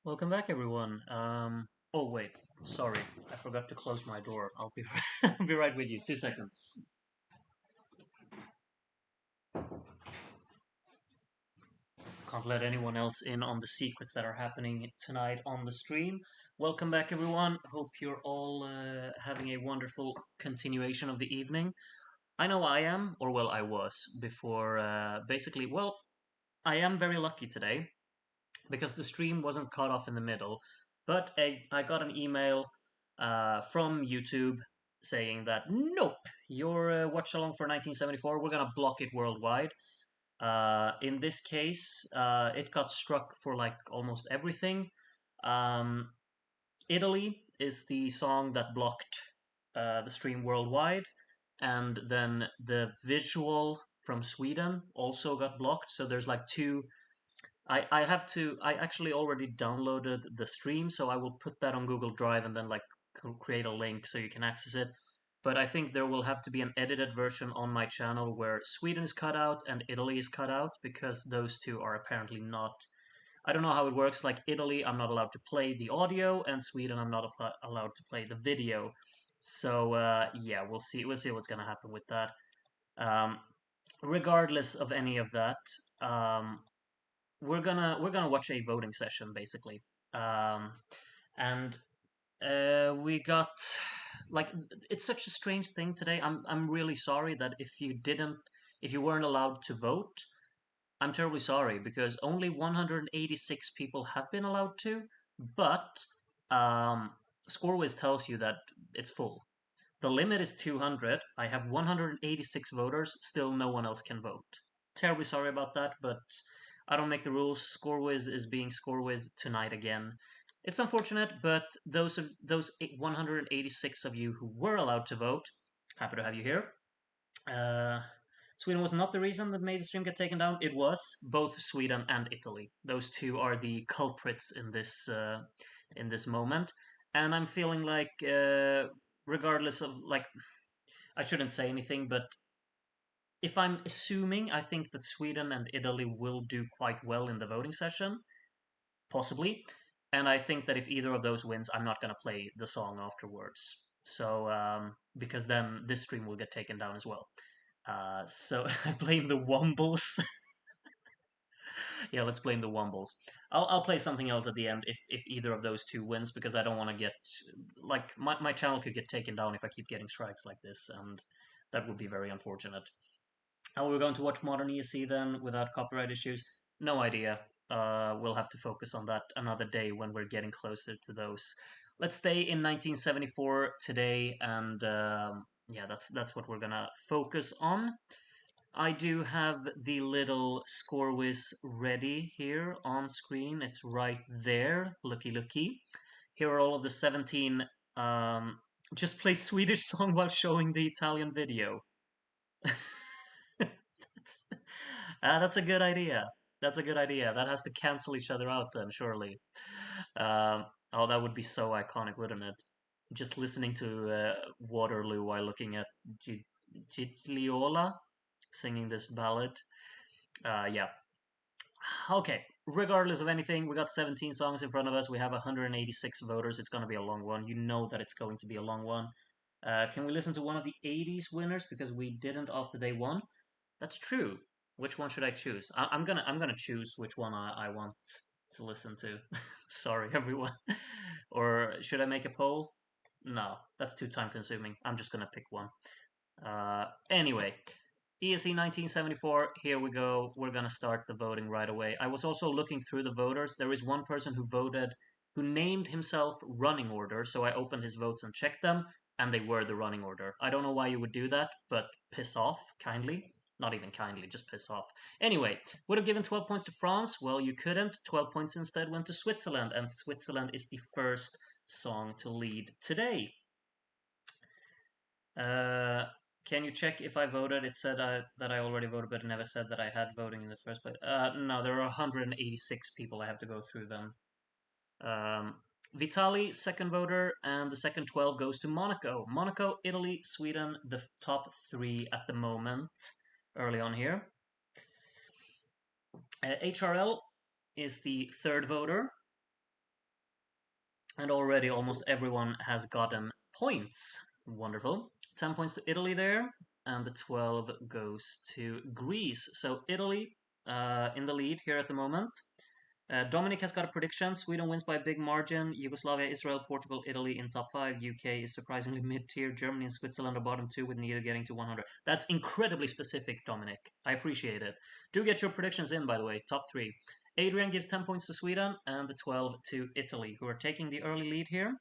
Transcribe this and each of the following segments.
Welcome back, everyone. Oh wait, sorry, I forgot to close my door. I'll be I'll be right with you. 2 seconds. Can't let anyone else in on the secrets that are happening tonight on the stream. Welcome back, everyone. Hope you're all having a wonderful continuation of the evening. I know I am, or well, I was before. Basically, well, I am very lucky today because the stream wasn't cut off in the middle. But I got an email from YouTube saying that nope, your watch along for 1974, we're gonna block it worldwide. In this case, it got struck for like almost everything. Um, Italy is the song that blocked the stream worldwide, and then the visual from Sweden also got blocked. So there's like two. I have to. I actually already downloaded the stream, so I will put that on Google Drive and then like create a link so you can access it. But I think there will have to be an edited version on my channel where Sweden is cut out and Italy is cut out because those two are apparently not. I don't know how it works. Like Italy, I'm not allowed to play the audio, and Sweden, I'm not allowed to play the video. So yeah, we'll see. We'll see what's gonna happen with that. Um, Regardless of any of that, um, we're gonna watch a voting session basically, and we got like it's such a strange thing today. I'm really sorry that if you weren't allowed to vote. I'm terribly sorry because only 186 people have been allowed to, but um, ScoreWiz tells you that it's full. The limit is 200. I have 186 voters. Still, no one else can vote. Terribly sorry about that, but I don't make the rules. ScoreWiz is being ScoreWiz tonight again. It's unfortunate, but those 186 of you who were allowed to vote, happy to have you here. Uh, Sweden was not the reason that made the stream get taken down. It was both Sweden and Italy. Those two are the culprits in this moment, and I'm feeling like, regardless of like, I shouldn't say anything, but if I'm assuming, I think that Sweden and Italy will do quite well in the voting session, possibly. And I think that if either of those wins, I'm not going to play the song afterwards. So, because then this stream will get taken down as well. So I blame the Wombles. Yeah, let's blame the Wombles. I'll play something else at the end if either of those two wins because I don't want to get like my channel could get taken down if I keep getting strikes like this, and that would be very unfortunate. How are we going to watch Modern ESC then without copyright issues? No idea. We'll have to focus on that another day when we're getting closer to those. Let's stay in 1974 today, and yeah, that's what we're gonna focus on. I do have the little score whiz ready here on screen. It's right there. Looky, looky. Here are all of the 17. Um, just play Swedish song while showing the Italian video. that's, that's a good idea. That's a good idea. That has to cancel each other out then, surely. Oh, that would be so iconic, wouldn't it? Just listening to Waterloo while looking at Gigliola singing this ballad. Yeah. Okay. Regardless of anything, we got 17 songs in front of us. We have 186 voters. It's going to be a long one. You know that it's going to be a long one. Can we listen to one of the 80s winners because we didn't after they won? That's true. Which one should I choose? I'm gonna choose which one I want to listen to. Sorry, everyone. Or should I make a poll? No, that's too time consuming. I'm just gonna pick one. Anyway, ESC 1974, here we go. We're gonna start the voting right away. I was also looking through the voters. There is one person who voted, who named himself running order, so I opened his votes and checked them, and they were the running order. I don't know why you would do that, but piss off, kindly. Not even kindly, just piss off. Anyway, would have given 12 points to France. Well, you couldn't. 12 points instead went to Switzerland, and Switzerland is the first song to lead today. Uh, can you check if I voted? It said that I already voted, but it never said that I had voting in the first place. No, there are 186 people. I have to go through them. Um, Vitali, second voter, and the second 12 goes to Monaco. Monaco, Italy, Sweden, the top three at the moment, early on here. HRL is the third voter. And already almost everyone has gotten points. Wonderful. 10 points to Italy there, and the 12 goes to Greece. So Italy in the lead here at the moment. Dominic has got a prediction. Sweden wins by a big margin. Yugoslavia, Israel, Portugal, Italy in top 5. UK is surprisingly mid-tier. Germany and Switzerland are bottom 2 with neither getting to 100. That's incredibly specific, Dominic. I appreciate it. Do get your predictions in, by the way. Top 3. Adrian gives 10 points to Sweden and the 12 to Italy, who are taking the early lead here.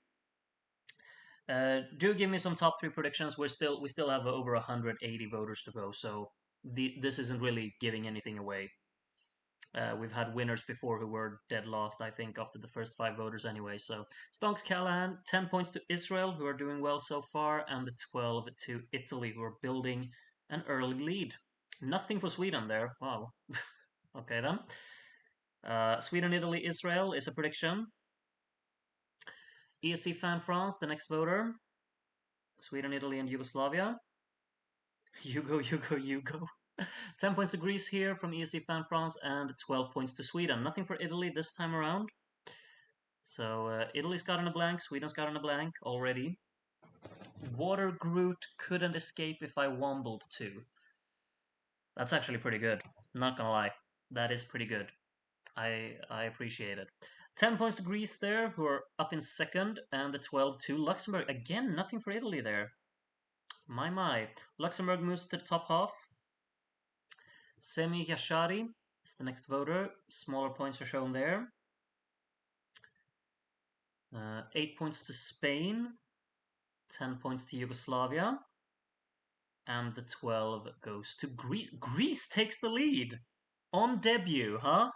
Do give me some top 3 predictions. We still have over 180 voters to go, so this isn't really giving anything away. We've had winners before who were dead last, I think, after the first 5 voters anyway. So Stonks Callahan, 10 points to Israel, who are doing well so far, and the 12 to Italy, who are building an early lead. Nothing for Sweden there. Wow. Okay then. Sweden, Italy, Israel is a prediction. ESC Fan France, the next voter. Sweden, Italy, and Yugoslavia. You go, you go, you go. 10 points to Greece here from ESC Fan France and 12 points to Sweden. Nothing for Italy this time around. So Italy's got on a blank, Sweden's got on a blank already. Water Groot couldn't escape if I wombled to. That's actually pretty good. Not gonna lie. That is pretty good. I appreciate it. 10 points to Greece there, who are up in second, and the 12 to Luxembourg. Again, nothing for Italy there. My. Luxembourg moves to the top half. Semi Yashari is the next voter. Smaller points are shown there. 8 points to Spain, 10 points to Yugoslavia, and the 12 goes to Greece. Greece takes the lead on debut, huh?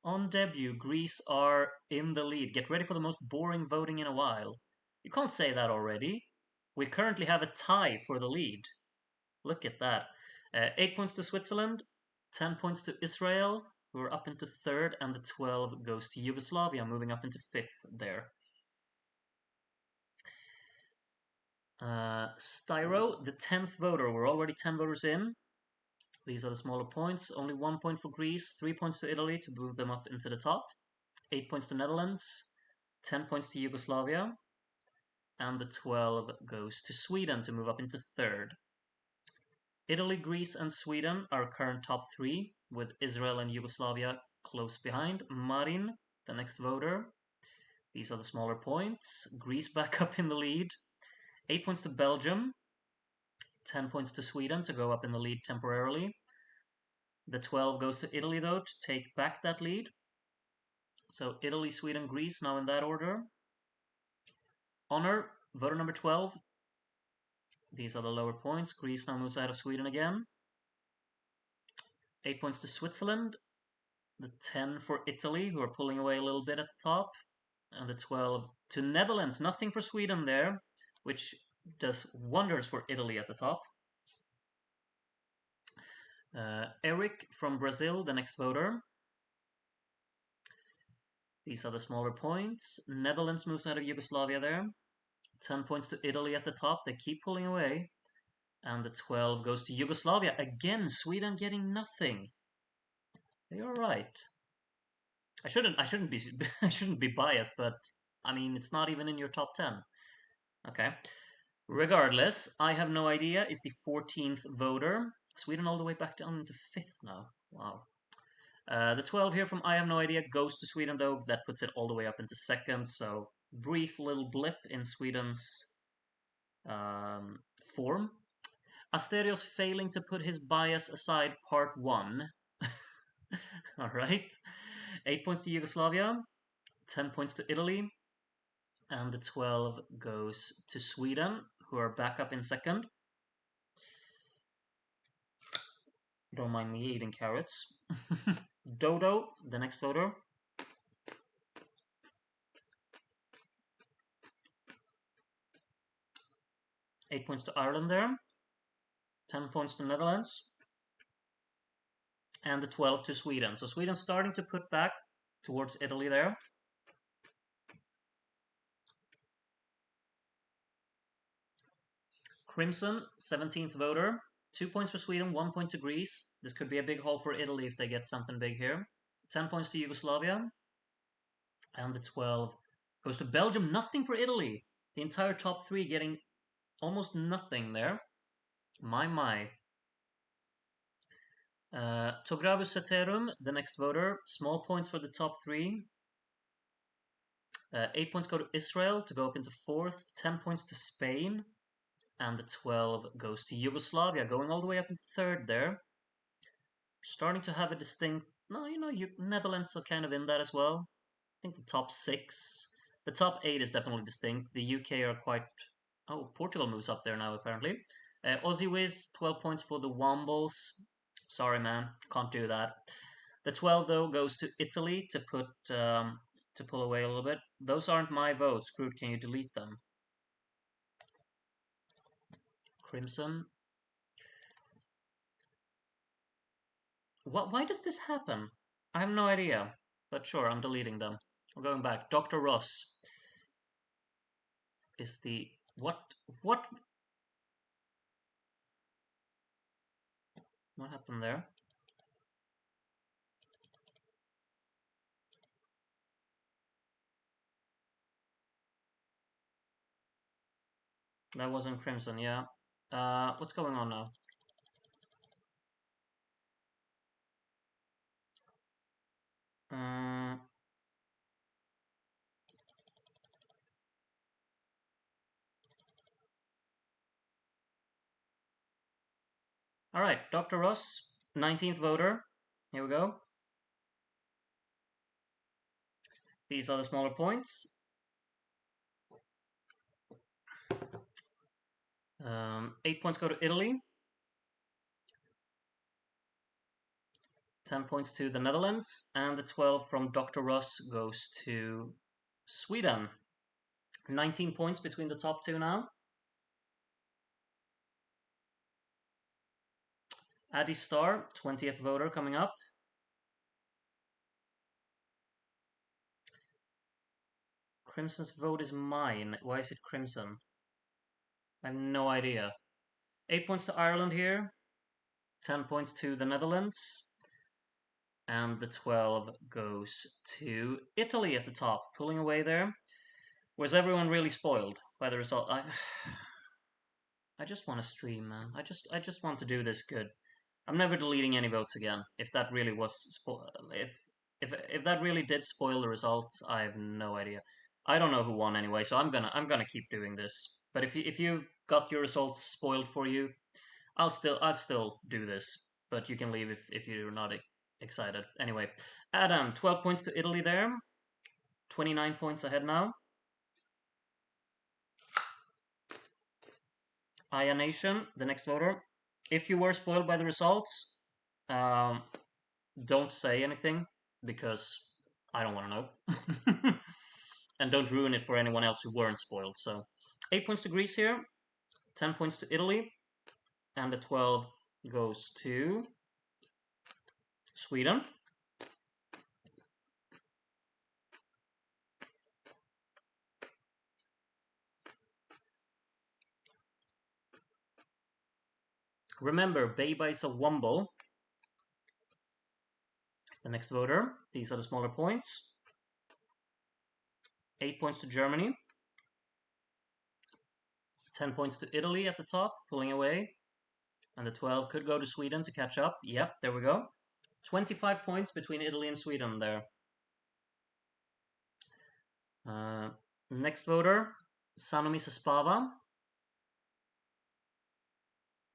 On debut, Greece are in the lead. Get ready for the most boring voting in a while. You can't say that already. We currently have a tie for the lead. Look at that. 8 points to Switzerland, 10 points to Israel, who are up into third, and the 12 goes to Yugoslavia, moving up into fifth there. Styro, the 10th voter. We're already 10 voters in. These are the smaller points. Only 1 point for Greece, 3 points to Italy to move them up into the top, 8 points to Netherlands, 10 points to Yugoslavia, and the 12 goes to Sweden to move up into third. Italy, Greece, and Sweden are current top 3, with Israel and Yugoslavia close behind. Marin, the next voter. These are the smaller points. Greece back up in the lead. 8 points to Belgium, 10 points to Sweden to go up in the lead temporarily. The 12 goes to Italy, though, to take back that lead. So Italy, Sweden, Greece, now in that order. Honor, voter number 12. These are the lower points. Greece now moves out of Sweden again. 8 points to Switzerland. The 10 for Italy, who are pulling away a little bit at the top. And the 12 to Netherlands. Nothing for Sweden there, which does wonders for Italy at the top. Eric from Brazil, the next voter. These are the smaller points. Netherlands moves out of Yugoslavia there. 10 points to Italy at the top. They keep pulling away. And the 12 goes to Yugoslavia. Again, Sweden getting nothing. You're right. I shouldn't be I shouldn't be biased, but I mean it's not even in your top 10. Okay. Regardless, I have no idea is the 14th voter. Sweden all the way back down into 5th now. Wow. The 12 here from I have no idea goes to Sweden though. That puts it all the way up into 2nd. So brief little blip in Sweden's form. Asterios failing to put his bias aside, part 1. Alright. 8 points to Yugoslavia, 10 points to Italy, and the 12 goes to Sweden, who are back up in 2nd. Don't mind me eating carrots. Dodo, the next voter. Eight points to Ireland there, 10 points to Netherlands, and the 12 to Sweden. So Sweden's starting to put back towards Italy there. Crimson, 17th voter. 2 points for Sweden, 1 point to Greece. This could be a big haul for Italy if they get something big here. 10 points to Yugoslavia. And the 12 Goes to Belgium, nothing for Italy. The entire top three getting almost nothing there. My. Togravus Saterum, the next voter. Small points for the top three. 8 points go to Israel to go up into fourth. 10 points to Spain. And the 12 goes to Yugoslavia, going all the way up into third there. Starting to have a distinct... No, Netherlands are kind of in that as well. I think the top 6. The top 8 is definitely distinct. The UK are quite... Oh, Portugal moves up there now, apparently. Aussie Wiz, 12 points for the Wombles. Sorry, man. Can't do that. The 12, though, goes to Italy to put... to pull away a little bit. Those aren't my votes. Groot, can you delete them? Crimson. Why does this happen? I have no idea. But sure, I'm deleting them. I'm going back. Dr. Ross is the... What? What happened there? That wasn't Crimson, yeah. What's going on now? Alright, Dr. Ross, 19th voter. Here we go. These are the smaller points. 8 points go to Italy. 10 points to the Netherlands. And the 12 from Dr. Ross goes to Sweden. 19 points between the top two now. Addy Star, 20th voter coming up. Crimson's vote is mine. Why is it Crimson? I have no idea. 8 points to Ireland here. 10 points to the Netherlands. And the 12 goes to Italy at the top, pulling away there. Was everyone really spoiled by the result? I just want to stream, man. I just want to do this good. I'm never deleting any votes again. If that really was if that really did spoil the results, I have no idea. I don't know who won anyway, so I'm gonna keep doing this. But if you've got your results spoiled for you, I'll still do this. But you can leave if you're not excited. Anyway, Adam, 12 points to Italy there. 29 points ahead now. Aya Nation, the next voter. If you were spoiled by the results, don't say anything because I don't want to know. And don't ruin it for anyone else who weren't spoiled. So 8 points to Greece here, 10 points to Italy, and the 12 goes to Sweden. Remember, Beba is a Womble. It's the next voter. These are the smaller points. 8 points to Germany. 10 points to Italy at the top, pulling away. And the 12 could go to Sweden to catch up. Yep, there we go. 25 points between Italy and Sweden there. Next voter, Sanomis Spava.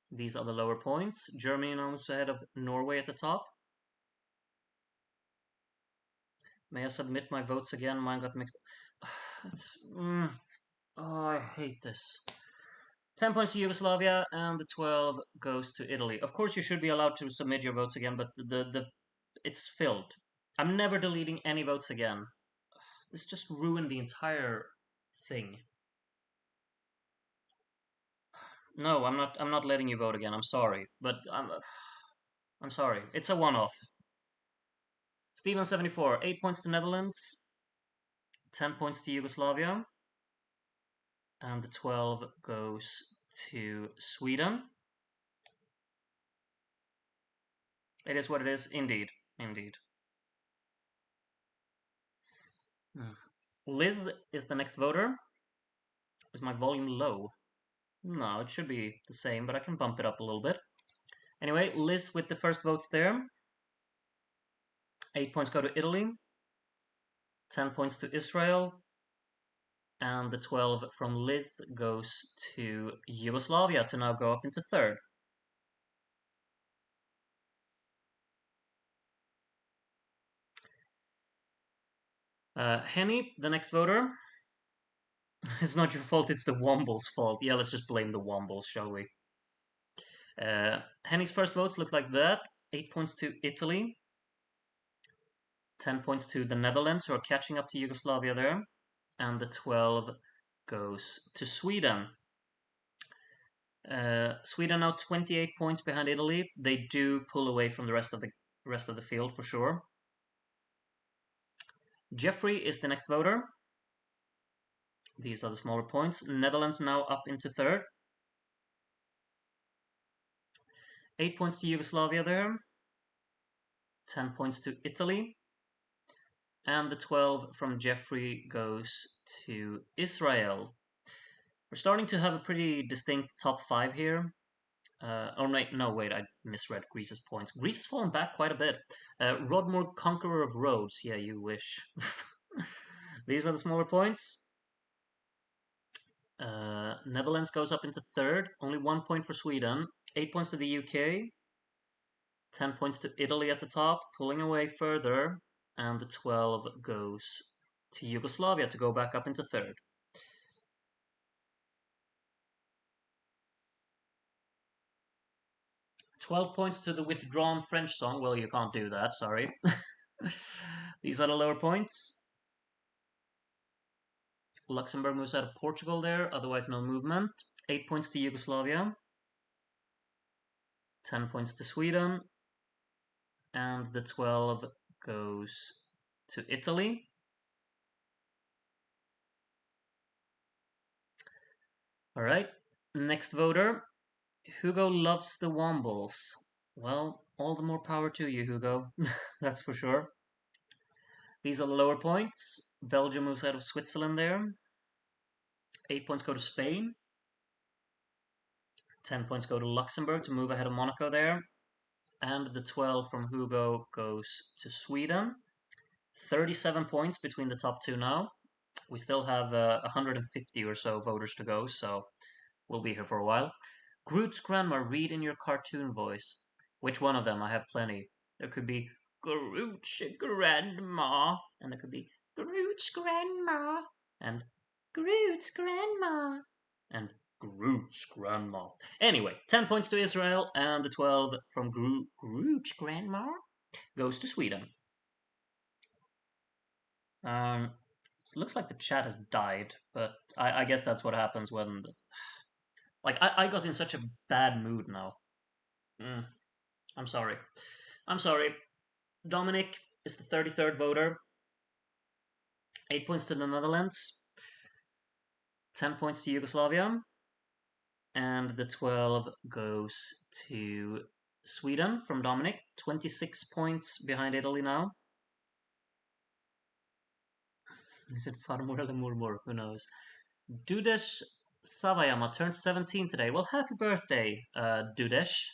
These are the lower points. Germany now ahead of Norway at the top. May I submit my votes again? Mine got mixed. Oh, I hate this. 10 points to Yugoslavia, and the 12 goes to Italy. Of course, you should be allowed to submit your votes again, but it's filled. I'm never deleting any votes again. This just ruined the entire thing. No, I'm not. I'm not letting you vote again. I'm sorry, but I'm sorry. It's a one-off. Steven 74, 8 points to Netherlands, 10 points to Yugoslavia, and the 12 goes to Sweden. It is what it is, indeed. Indeed. Liz is the next voter. Is my volume low? No, it should be the same, but I can bump it up a little bit. Anyway, Liz with the first votes there. 8 points go to Italy. 10 points to Israel. And the 12 from Liz goes to Yugoslavia to now go up into third. Henny, the next voter. It's not your fault, it's the Womble's fault. Yeah, let's just blame the Wombles, shall we? Henny's first votes look like that. 8 points to Italy. 10 points to the Netherlands, who are catching up to Yugoslavia there. And the 12 goes to Sweden. Sweden now 28 points behind Italy. They do pull away from the rest of the field for sure. Jeffrey is the next voter. These are the smaller points. Netherlands now up into third. 8 points to Yugoslavia there. 10 points to Italy. And the 12 from Jeffrey goes to Israel. We're starting to have a pretty distinct top 5 here. Wait, I misread Greece's points. Greece has fallen back quite a bit. Rodmore, Conqueror of Rhodes. Yeah, you wish. These are the smaller points. Netherlands goes up into third. Only 1 point for Sweden. 8 points to the UK. 10 points to Italy at the top, pulling away further. And the 12 goes to Yugoslavia to go back up into third. "12 points to the withdrawn French song." Well, you can't do that, sorry. These are the lower points. Luxembourg moves out of Portugal there, otherwise no movement. 8 points to Yugoslavia. 10 points to Sweden. And the 12 goes to Italy. Alright, next voter. Hugo loves the Wombles. Well, all the more power to you, Hugo. That's for sure. These are the lower points. Belgium moves out of Switzerland there. 8 points go to Spain. 10 points go to Luxembourg to move ahead of Monaco there. And the 12 from Hugo goes to Sweden. 37 points between the top two now. We still have 150 or so voters to go, so we'll be here for a while. Groot's grandma, read in your cartoon voice. Which one of them? I have plenty. There could be Groot's grandma, and there could be Groot's grandma, and Groot's grandma, and Groot's grandma. Anyway, 10 points to Israel, and the 12 from Groot's grandma goes to Sweden. It looks like the chat has died, but I guess that's what happens when... I got in such a bad mood now. I'm sorry. I'm sorry. Dominic is the 33rd voter. 8 points to the Netherlands. 10 points to Yugoslavia. And the 12 goes to Sweden from Dominic. 26 points behind Italy now. Is it Farmor eller Murmur? Who knows? Dudesh Savayama turned 17 today. Well, happy birthday, Dudesh.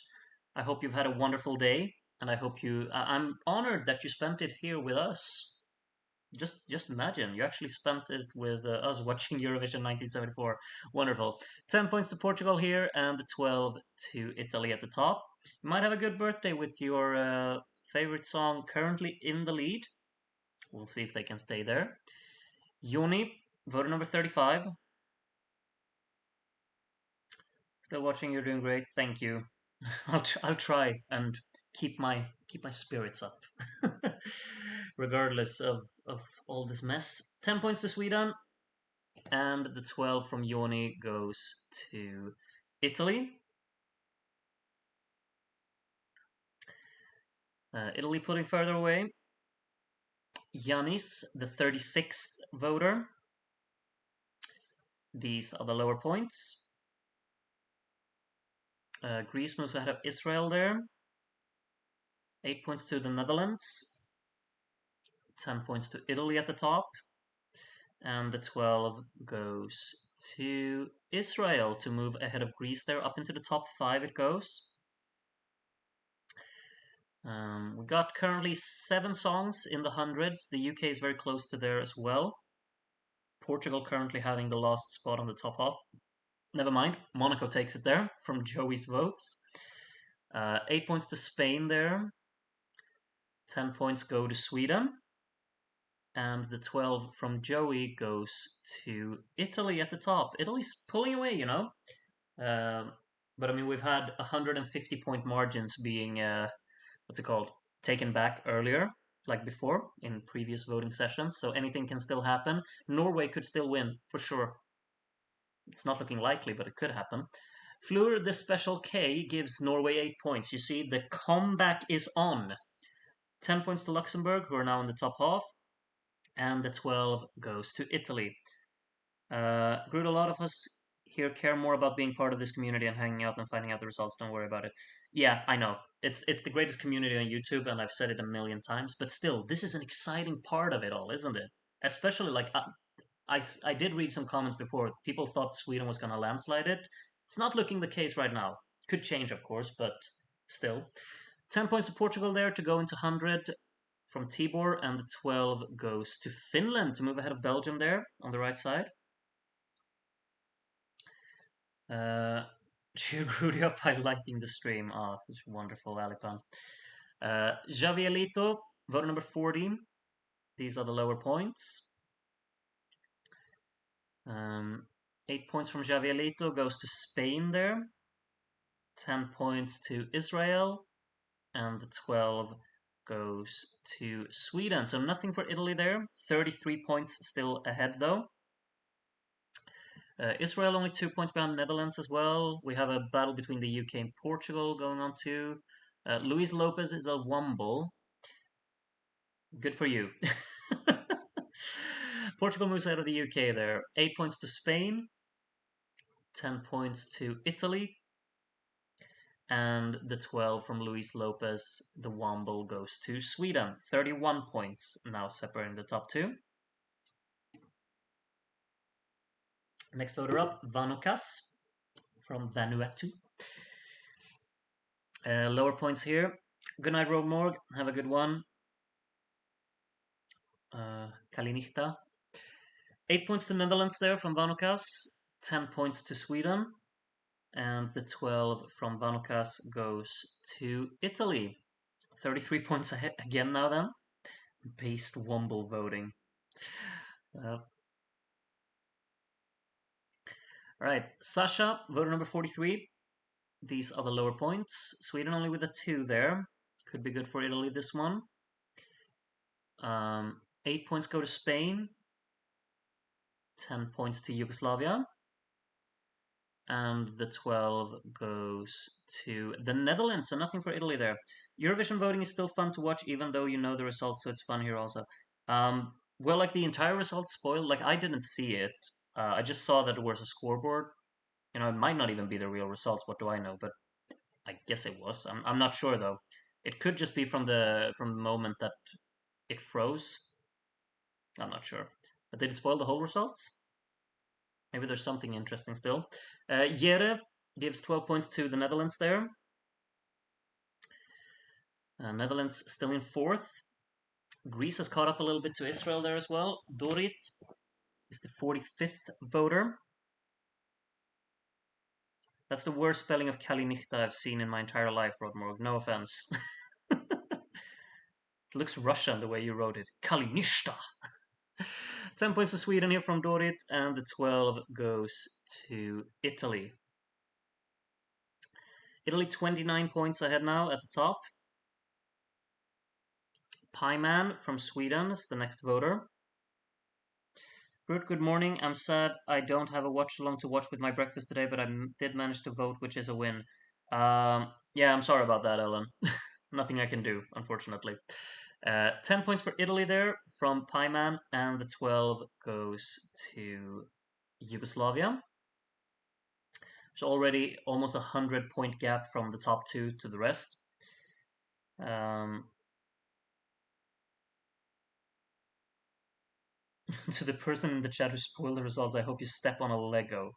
I hope you've had a wonderful day, and I hope you... I'm honored that you spent it here with us. Just imagine, you actually spent it with us watching Eurovision 1974. Wonderful. 10 points to Portugal here, and 12 to Italy at the top. You might have a good birthday with your favorite song currently in the lead. We'll see if they can stay there. Yoni, voter number 35. Still watching, you're doing great. Thank you. I'll try and keep my spirits up. Regardless of all this mess. 10 points to Sweden. And the 12 from Yoni goes to Italy. Italy putting further away. Yanis, the 36th voter. These are the lower points. Greece moves ahead of Israel there. 8 points to the Netherlands. 10 points to Italy at the top. And the 12 goes to Israel to move ahead of Greece there. Up into the top 5 it goes. We got currently 7 songs in the hundreds. The UK is very close to there as well. Portugal currently having the last spot on the top half. Never mind, Monaco takes it there from Joey's votes. 8 points to Spain there. 10 points go to Sweden. And the 12 from Joey goes to Italy at the top. Italy's pulling away, you know. But I mean, we've had 150-point margins being, what's it called, taken back earlier, like before in previous voting sessions. So anything can still happen. Norway could still win for sure. It's not looking likely, but it could happen. Fleur the Special K gives Norway 8 points. You see, the comeback is on. 10 points to Luxembourg, who are now in the top half. And the 12 goes to Italy. Groot, a lot of us here care more about being part of this community and hanging out and finding out the results. Don't worry about it. Yeah, I know. It's the greatest community on YouTube, and I've said it a million times. But still, this is an exciting part of it all, isn't it? Especially like I did read some comments before. People thought Sweden was going to landslide it. It's not looking the case right now. Could change, of course, but still. 10 points to Portugal there to go into 100 from Tibor, and the 12 goes to Finland to move ahead of Belgium there on the right side. Cheer Grudy up by liking the stream. Oh, it's wonderful, Alipan. Javielito, voter number 40. These are the lower points. 8 points from Javielito goes to Spain there. 10 points to Israel. And the 12 goes to Sweden. So nothing for Italy there. 33 points still ahead though. Israel only 2 points behind Netherlands as well. We have a battle between the UK and Portugal going on too. Luis Lopez is a Wumble. Good for you. Portugal moves out of the UK there. 8 points to Spain. 10 points to Italy. And the 12 from Luis Lopez, the Womble, goes to Sweden. 31 points now separating the top 2. Next voter up, Vanukas from Vanuatu. Lower points here. Good night, Road Morg. Have a good one. Kalinihta. 8 points to Netherlands there from Vanukas. 10 points to Sweden. And the 12 from Vanukas goes to Italy. 33 points ahead again now then. Based Womble voting. Alright, Sasha, voter number 43. These are the lower points. Sweden only with a 2 there. Could be good for Italy this one. 8 points go to Spain. 10 points to Yugoslavia. And the 12 goes to the Netherlands, so nothing for Italy there. Eurovision voting is still fun to watch, even though you know the results, so it's fun here also. Well, like the entire results spoiled, like I didn't see it. I just saw that there was a scoreboard. You know, it might not even be the real results, what do I know? But I guess it was. I'm not sure though. It could just be from the moment that it froze. I'm not sure. But did it spoil the whole results? Maybe there's something interesting still. Jere gives 12 points to the Netherlands there. Netherlands still in 4th. Greece has caught up a little bit to Israel there as well. Dorit is the 45th voter. That's the worst spelling of Kalinichta I've seen in my entire life, Rodmorg. No offense. It looks Russian the way you wrote it. Kalinishta. 10 points to Sweden here from Dorit, and the 12 goes to Italy. Italy 29 points ahead now at the top. Pieman from Sweden is the next voter. Brute, good morning. I'm sad I don't have a watch along to watch with my breakfast today, but I did manage to vote, which is a win. Yeah, I'm sorry about that, Ellen. Nothing I can do, unfortunately. 10 points for Italy there from Pieman, and the 12 goes to Yugoslavia. There's already almost 100-point gap from the top 2 to the rest. To the person in the chat who spoiled the results, I hope you step on a Lego.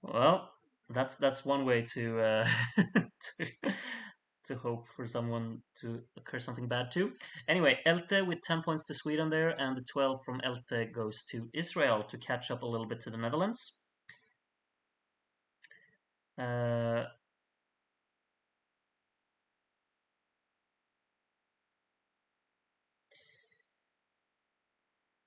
Well, that's one way to to, to hope for someone to occur something bad too. Anyway, Elte with 10 points to Sweden there, and the 12 from Elte goes to Israel to catch up a little bit to the Netherlands. Uh,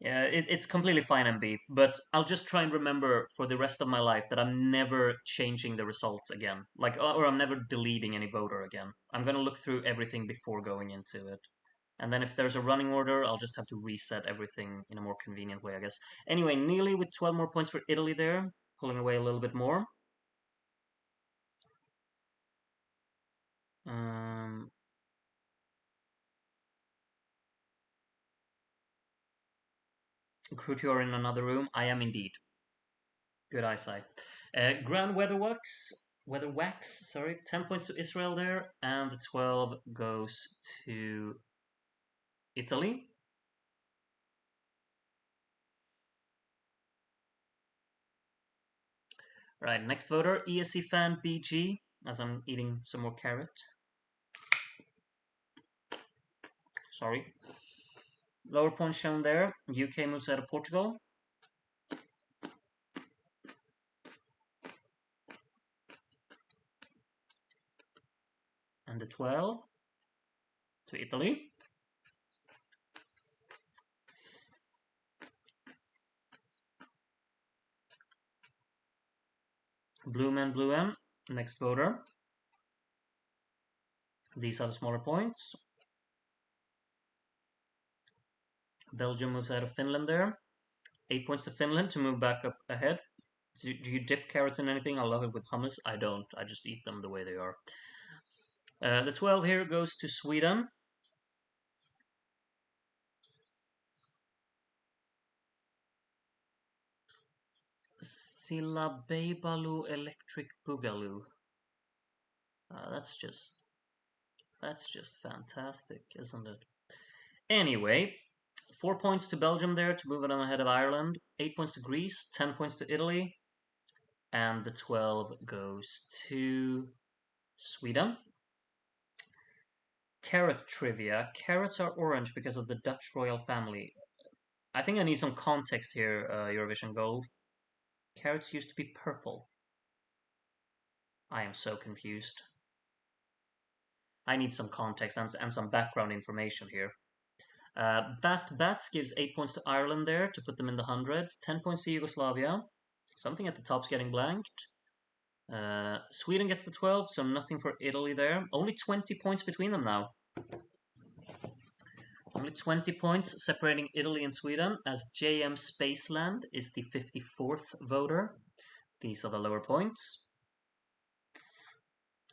Yeah, it's completely fine, MB, but I'll just try and remember for the rest of my life that I'm never changing the results again. Like, or I'm never deleting any voter again. I'm gonna look through everything before going into it. And then if there's a running order, I'll just have to reset everything in a more convenient way, I guess. Anyway, Neely with 12 more points for Italy there, pulling away a little bit more. Um, Cruti are in another room. I am indeed. Good eyesight. Grand Weather Wax, sorry, 10 points to Israel there, and the 12 goes to Italy. Right, next voter, ESC fan BG, as I'm eating some more carrot. Sorry. Lower points shown there. UK moves out of Portugal. And the 12 to Italy. Blue man, blue M. Next voter. These are the smaller points. Belgium moves out of Finland there. 8 points to Finland to move back up ahead. Do you dip carrots in anything? I love it with hummus. I don't. I just eat them the way they are. The 12 here goes to Sweden. Silabebalu Electric Boogaloo. That's just fantastic, isn't it? Anyway, 4 points to Belgium there to move it on ahead of Ireland. 8 points to Greece. 10 points to Italy. And the 12 goes to Sweden. Carrot trivia. Carrots are orange because of the Dutch royal family. I think I need some context here, Eurovision Gold. Carrots used to be purple. I am so confused. I need some context and some background information here. Bast Bats gives 8 points to Ireland there to put them in the hundreds. 10 points to Yugoslavia. Something at the top's getting blanked. Sweden gets the 12, so nothing for Italy there. Only 20 points between them now. Only 20 points separating Italy and Sweden, as JM Spaceland is the 54th voter. These are the lower points.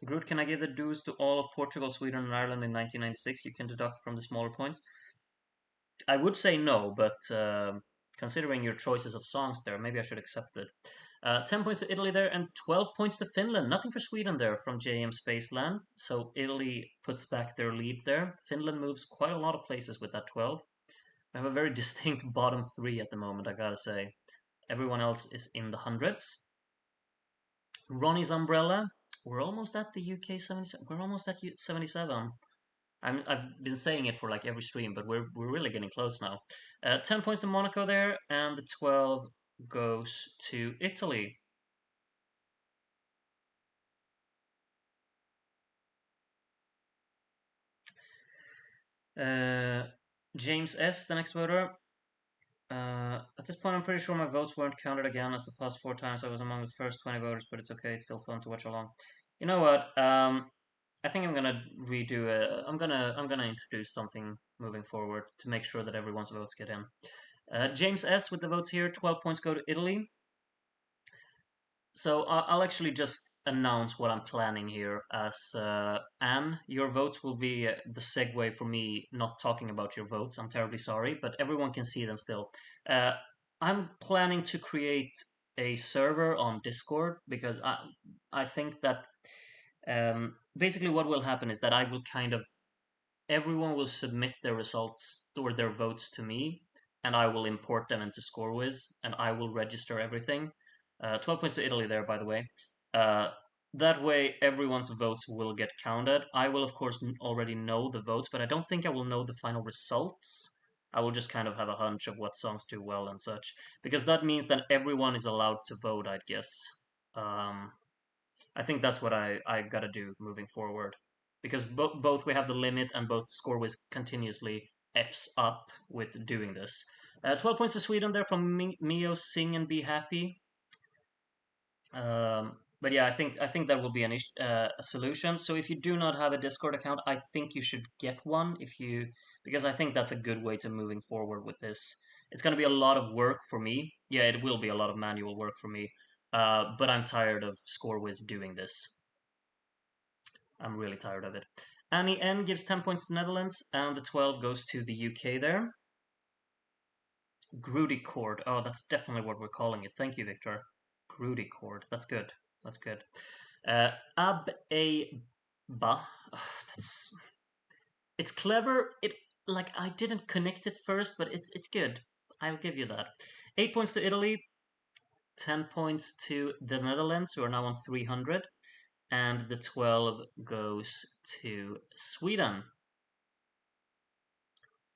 Groot, can I give the dues to all of Portugal, Sweden, and Ireland in 1996? You can deduct from the smaller points. I would say no, but considering your choices of songs there, maybe I should accept it. 10 points to Italy there, and 12 points to Finland. Nothing for Sweden there from JM Spaceland. So Italy puts back their lead there. Finland moves quite a lot of places with that 12. I have a very distinct bottom three at the moment, I gotta say. Everyone else is in the hundreds. Ronnie's Umbrella. We're almost at the UK 77. We're almost at 77. I've been saying it for like every stream, but we're really getting close now. 10 points to Monaco there, and the 12 goes to Italy. James S, the next voter. At this point, I'm pretty sure my votes weren't counted again, as the past 4 times I was among the first 20 voters, but it's okay. It's still fun to watch along. You know what? I think I'm gonna redo it. I'm gonna introduce something moving forward to make sure that everyone's votes get in. James S with the votes here. 12 points go to Italy. So I'll actually just announce what I'm planning here, as Anne, your votes will be the segue for me not talking about your votes. I'm terribly sorry, but everyone can see them still. Uh, I'm planning to create a server on Discord because I think that basically what will happen is that I will kind of everyone will submit their results or their votes to me, and I will import them into ScoreWiz, and I will register everything. 12 points to Italy there, by the way. Uh, that way, everyone's votes will get counted. I will, of course, already know the votes, but I don't think I will know the final results. I will just kind of have a hunch of what songs do well and such, because that means that everyone is allowed to vote, I'd guess. Um, I think that's what I gotta do moving forward, because both we have the limit and both ScoreWiz continuously f's up with doing this. 12 points to Sweden there from Mio, Sing and Be Happy. But yeah, I think that will be a solution. So if you do not have a Discord account, I think you should get one if you because I think that's a good way to moving forward with this. It's going to be a lot of work for me. Yeah, it will be a lot of manual work for me. But I'm tired of ScoreWiz doing this. I'm really tired of it. Annie N gives 10 points to Netherlands, and the 12 goes to the UK there. Groody chord. Oh, that's definitely what we're calling it. Thank you, Victor. Groody chord. That's good. That's good. Ab a ba. That's it's clever. It like I didn't connect it first, but it's good. I'll give you that. 8 points to Italy. 10 points to the Netherlands, who are now on 300, and the 12 goes to Sweden.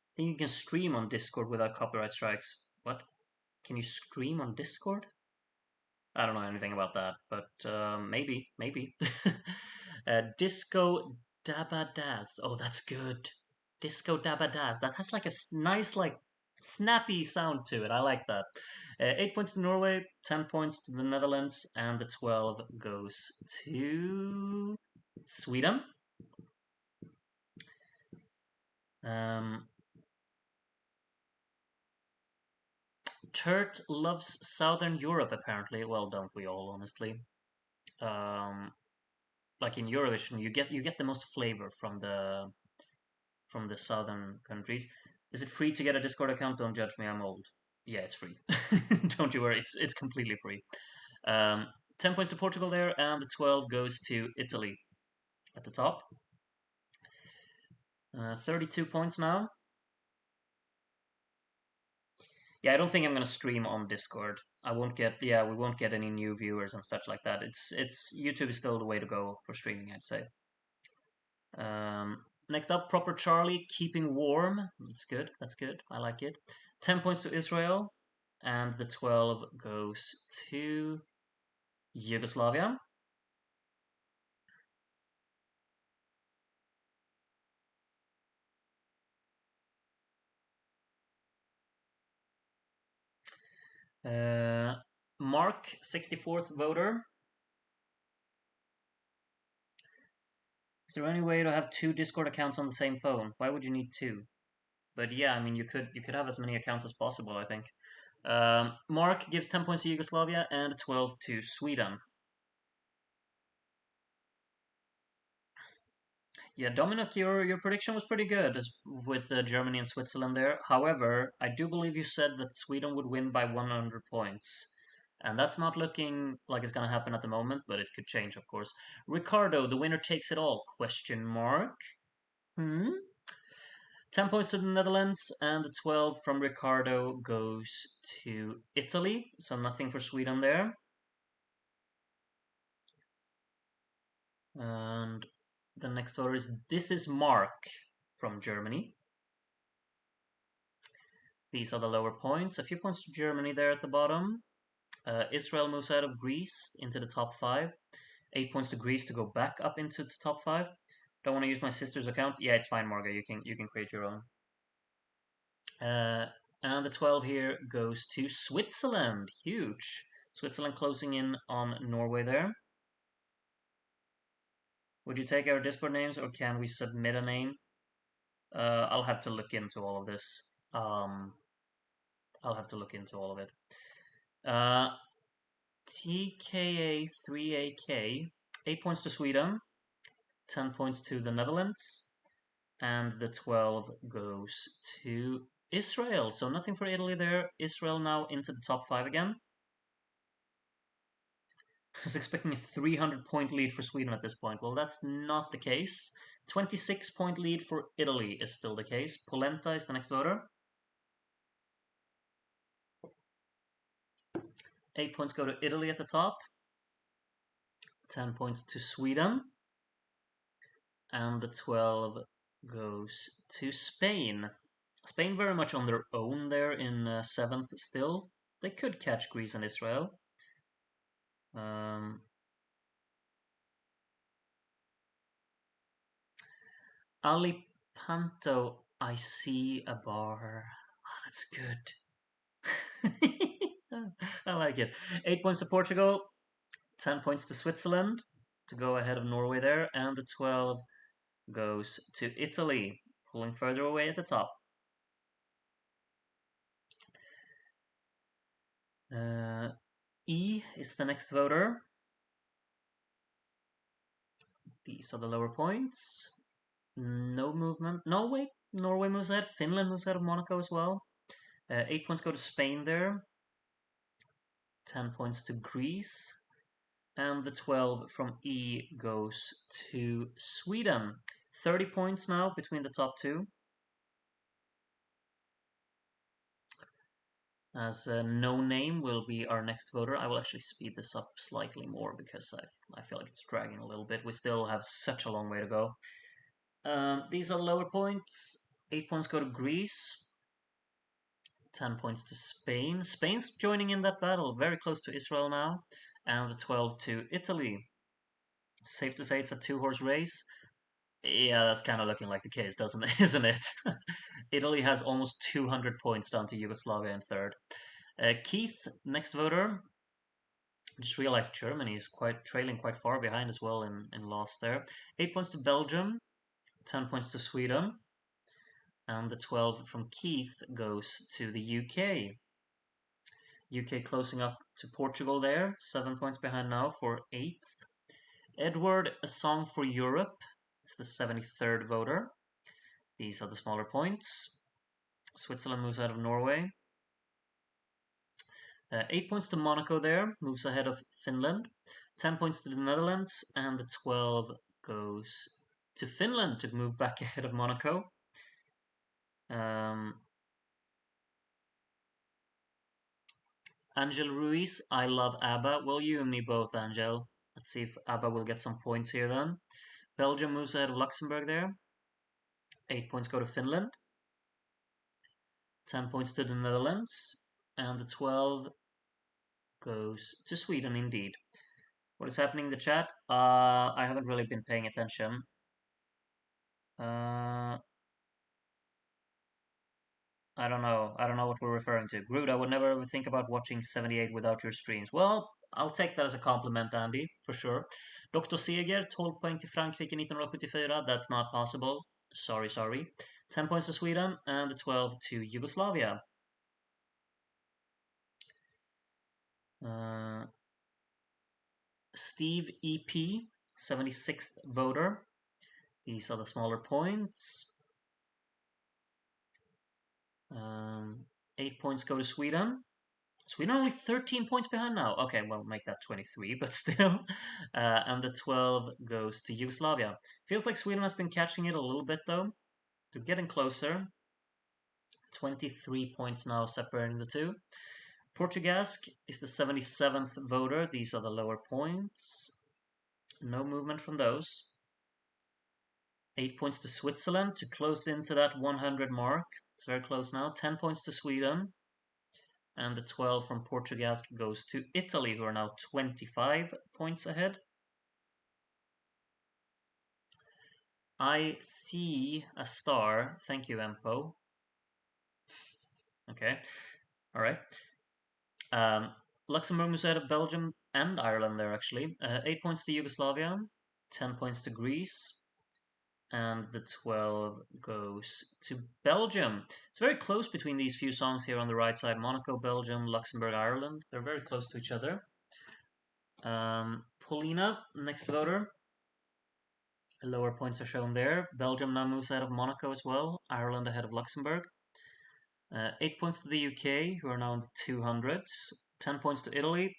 I think you can stream on Discord without copyright strikes. What? Can you stream on Discord? I don't know anything about that, but maybe. Disco Dabadaz. Oh, that's good. Disco Dabadaz. That has like a nice, like, snappy sound to it. I like that. 8 points to Norway, 10 points to the Netherlands, and the 12 goes to Sweden. Um, Turt loves Southern Europe, apparently. Well, don't we all, honestly? Um, like in Eurovision, you get the most flavor from the southern countries. Is it free to get a Discord account? Don't judge me, I'm old. Yeah, it's free. Don't you worry, it's completely free. 10 points to Portugal there, and the 12 goes to Italy at the top. 32 points now. Yeah, I don't think I'm gonna stream on Discord. I won't get yeah, we won't get any new viewers and such like that. It's YouTube is still the way to go for streaming, I'd say. Next up, Proper Charlie, Keeping Warm. That's good. That's good. I like it. 10 points to Israel, and the 12 goes to Yugoslavia. Uh, Mark, 64th voter. Is there any way to have two Discord accounts on the same phone? Why would you need two? But yeah, I mean, you could have as many accounts as possible, I think. Mark gives 10 points to Yugoslavia and 12 to Sweden. Yeah, Dominic, your prediction was pretty good with Germany and Switzerland there. However, I do believe you said that Sweden would win by 100 points. And that's not looking like it's going to happen at the moment, but it could change, of course. Ricardo, the winner takes it all? Question mark. Hmm? 10 points to the Netherlands, and the 12 from Ricardo goes to Italy. So nothing for Sweden there. And the next order is This is Mark from Germany. These are the lower points. A few points to Germany there at the bottom. Israel moves out of Greece into the top 5. 8 points to Greece to go back up into the top 5. Don't want to use my sister's account. Yeah, it's fine, Marga. You can create your own. And the 12 here goes to Switzerland. Huge. Switzerland closing in on Norway there. Would you take our Discord names, or can we submit a name? I'll have to look into all of this. I'll have to look into all of it. TKA3AK, 8 points to Sweden, 10 points to the Netherlands, and the 12 goes to Israel. So nothing for Italy there. Israel now into the top 5 again. I was expecting a 300-point lead for Sweden at this point. Well, that's not the case. 26-point lead for Italy is still the case. Polenta is the next voter. 8 points go to Italy at the top. 10 points to Sweden. And the 12 goes to Spain. Spain very much on their own there in 7th still. They could catch Greece and Israel. Alipanto, I see a bar. Oh, that's good. I like it. 8 points to Portugal, 10 points to Switzerland to go ahead of Norway there, and the 12 goes to Italy, pulling further away at the top. E is the next voter. These are the lower points. No movement. No, wait. Norway moves ahead. Finland moves ahead of Monaco as well. 8 points go to Spain there. 10 points to Greece. And the 12 from E goes to Sweden. 30 points now between the top two. As No Name will be our next voter. I will actually speed this up slightly more because I feel like it's dragging a little bit. We still have such a long way to go. These are lower points. 8 points go to Greece. 10 points to Spain. Spain's joining in that battle, very close to Israel now. And the 12 to Italy. Safe to say it's a two-horse race. Yeah, that's kind of looking like the case, doesn't it? Isn't it? Italy has almost 200 points down to Yugoslavia in third. Keith, next voter. Just realized Germany is trailing quite far behind as well in loss there. 8 points to Belgium, 10 points to Sweden, and the 12 from Keith goes to the UK. UK closing up to Portugal there, 7 points behind now for 8th. Edward, A Song for Europe, is the 73rd voter. These are the smaller points. Switzerland moves out of Norway. 8 points to Monaco there, moves ahead of Finland. 10 points to the Netherlands, and the 12 goes to Finland to move back ahead of Monaco. Angel Ruiz, I love ABBA. Well, you and me both, Angel. Let's see if ABBA will get some points here then. Belgium moves ahead of Luxembourg there. 8 points go to Finland. 10 points to the Netherlands. And the 12 goes to Sweden indeed. What is happening in the chat? I haven't really been paying attention. I don't know. I don't know what we're referring to. Groot, I would never ever think about watching 78 without your streams. Well, I'll take that as a compliment, Andy, for sure. Dr. Seger, 12 poäng till Frankrike 1974. That's not possible. Sorry. 10 points to Sweden and the 12 to Yugoslavia. Steve EP, 76th voter. These are the smaller points. 8 points go to Sweden. Sweden only 13 points behind now. Okay, well, make that 23, but still. And the 12 goes to Yugoslavia. Feels like Sweden has been catching it a little bit, though. They're getting closer. 23 points now separating the two. Portugasque is the 77th voter. These are the lower points. No movement from those. 8 points to Switzerland to close into that 100 mark. It's very close now. 10 points to Sweden. And the 12 from Portugasque goes to Italy, who are now 25 points ahead. I see a star. Thank you, Empo. Okay. All right. Luxembourg moves ahead of Belgium and Ireland there, actually. 8 points to Yugoslavia, 10 points to Greece, and the 12 goes to Belgium. It's very close between these few songs here on the right side. Monaco, Belgium, Luxembourg, Ireland. They're very close to each other. Paulina, next voter. Lower points are shown there. Belgium now moves ahead of Monaco as well. Ireland ahead of Luxembourg. 8 points to the UK, who are now in the 200s. 10 points to Italy.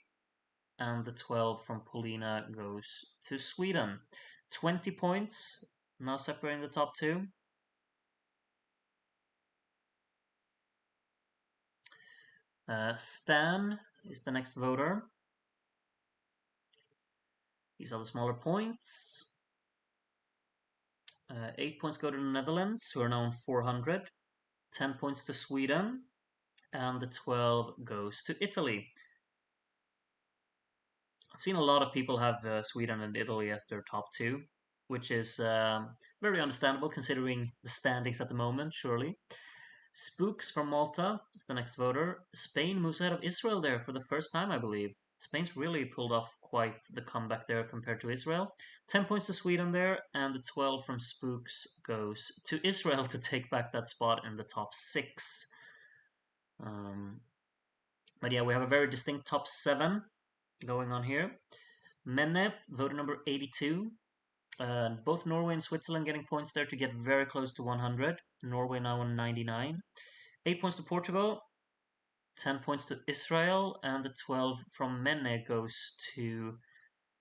And the 12 from Paulina goes to Sweden. 20 points, now separating the top two. Stan, is the next voter. These are the smaller points. 8 points go to the Netherlands, who are now on 400. 10 points to Sweden, and the 12 goes to Italy. I've seen a lot of people have Sweden and Italy as their top two, which is very understandable considering the standings at the moment, surely. Spooks from Malta is the next voter. Spain moves ahead of Israel there for the first time, I believe. Spain's really pulled off quite the comeback there compared to Israel. 10 points to Sweden there, and the 12 from Spooks goes to Israel to take back that spot in the top 6. Um, but yeah, we have a very distinct top 7 going on here. Menne, voter number 82. Both Norway and Switzerland getting points there to get very close to 100. Norway now on 99. 8 points to Portugal, 10 points to Israel, and the 12 from Menne goes to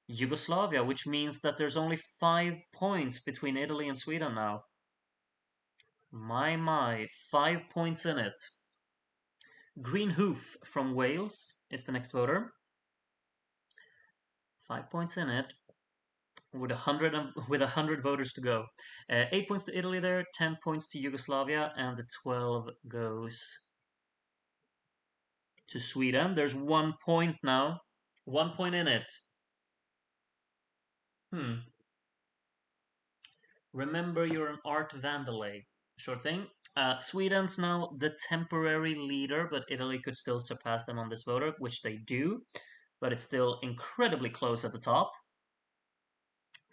Yugoslavia, which means that there's only 5 points between Italy and Sweden now. My, 5 points in it. Green Hoof from Wales is the next voter. 5 points in it with 100 voters to go. 8 points to Italy there, 10 points to Yugoslavia, and the 12 goes to Sweden. There's 1 point now. 1 point in it. Remember you're an art vandalay. Sure thing. Sweden's now the temporary leader, but Italy could still surpass them on this voter, which they do, but it's still incredibly close at the top.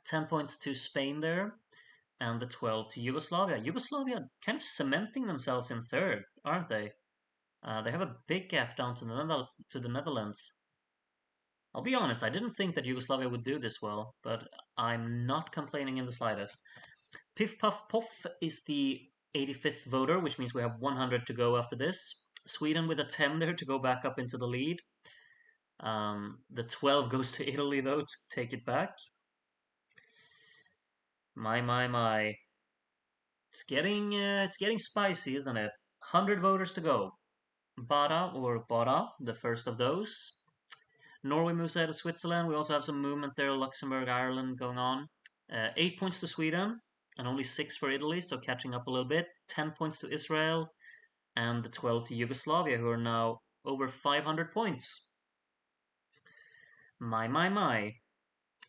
10 points to Spain there, and the 12 to Yugoslavia. Yugoslavia kind of cementing themselves in third, aren't they? They have a big gap down to the Netherlands. I'll be honest, I didn't think that Yugoslavia would do this well, but I'm not complaining in the slightest. Piff Puff Puff is the 85th voter, which means we have 100 to go after this. Sweden with a 10 there to go back up into the lead. The 12 goes to Italy though to take it back. My. It's getting spicy, isn't it? 100 voters to go. Bara, the first of those. Norway moves ahead of Switzerland. We also have some movement there, Luxembourg, Ireland going on. 8 points to Sweden, and only 6 for Italy, so catching up a little bit. 10 points to Israel, and the 12 to Yugoslavia, who are now over 500 points. My.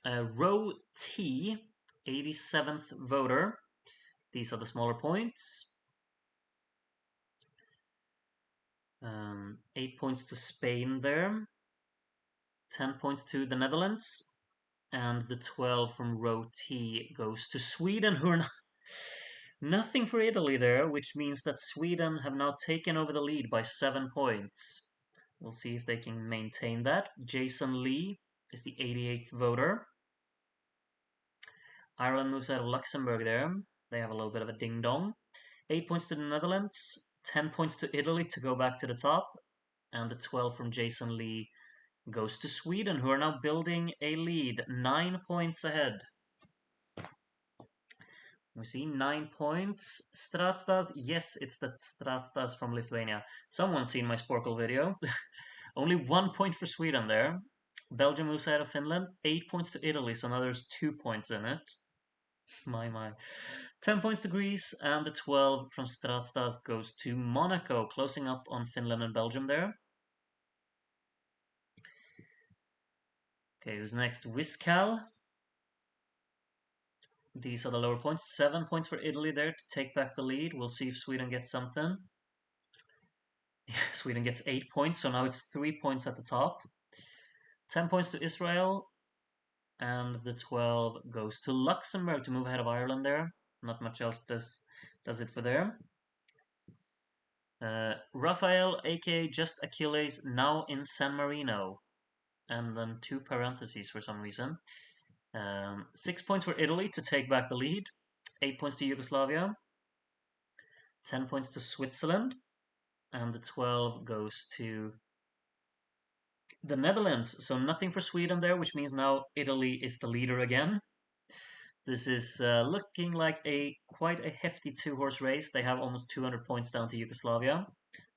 Row T, 87th voter. These are the smaller points. 8 points to Spain there. 10 points to the Netherlands. And the 12 from row T goes to Sweden, who are nothing for Italy there, which means that Sweden have now taken over the lead by 7 points. We'll see if they can maintain that. Jason Lee is the 88th voter. Ireland moves out of Luxembourg there. They have a little bit of a ding-dong. 8 points to the Netherlands, 10 points to Italy to go back to the top, and the 12 from Jason Lee goes to Sweden, who are now building a lead, 9 points ahead. We see 9 points. Stratstas, yes, it's the Stratstas from Lithuania. Someone's seen my Sporkle video. Only 1 point for Sweden there. Belgium moves ahead of Finland, 8 points to Italy, so now there's 2 points in it. My. 10 points to Greece, and the 12 from Stratstas goes to Monaco, closing up on Finland and Belgium there. Okay, who's next? Wiscal. These are the lower points. 7 points for Italy there to take back the lead. We'll see if Sweden gets something. Sweden gets 8 points, so now it's 3 points at the top. 10 points to Israel, and the 12 goes to Luxembourg to move ahead of Ireland there. Not much else does it for there. Rafael, aka Just Achilles, now in San Marino. And then 2 parentheses for some reason. 6 points for Italy to take back the lead. 8 points to Yugoslavia. 10 points to Switzerland. And the 12 goes to the Netherlands. So nothing for Sweden there, which means now Italy is the leader again. This is looking like quite a hefty 2-horse race. They have almost 200 points down to Yugoslavia,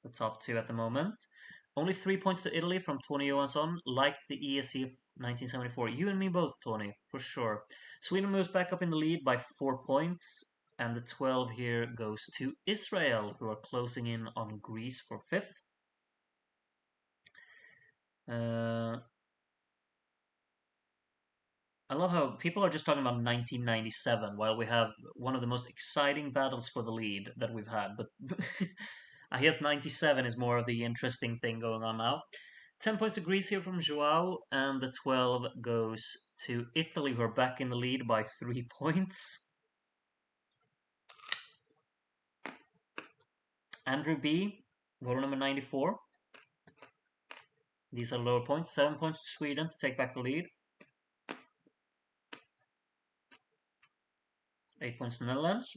the top 2 at the moment. Only 3 points to Italy from Tony Johansson, like the ESC of 1974. You and me both, Tony, for sure. Sweden moves back up in the lead by 4 points, and the 12 here goes to Israel, who are closing in on Greece for fifth. I love how people are just talking about 1997 while we have one of the most exciting battles for the lead that we've had. But I guess 97 is more of the interesting thing going on now. 10 points to Greece here from Joao, and the 12 goes to Italy, who are back in the lead by 3 points. Andrew B, voter number 94. These are lower points. 7 points to Sweden to take back the lead. 8 points to Netherlands.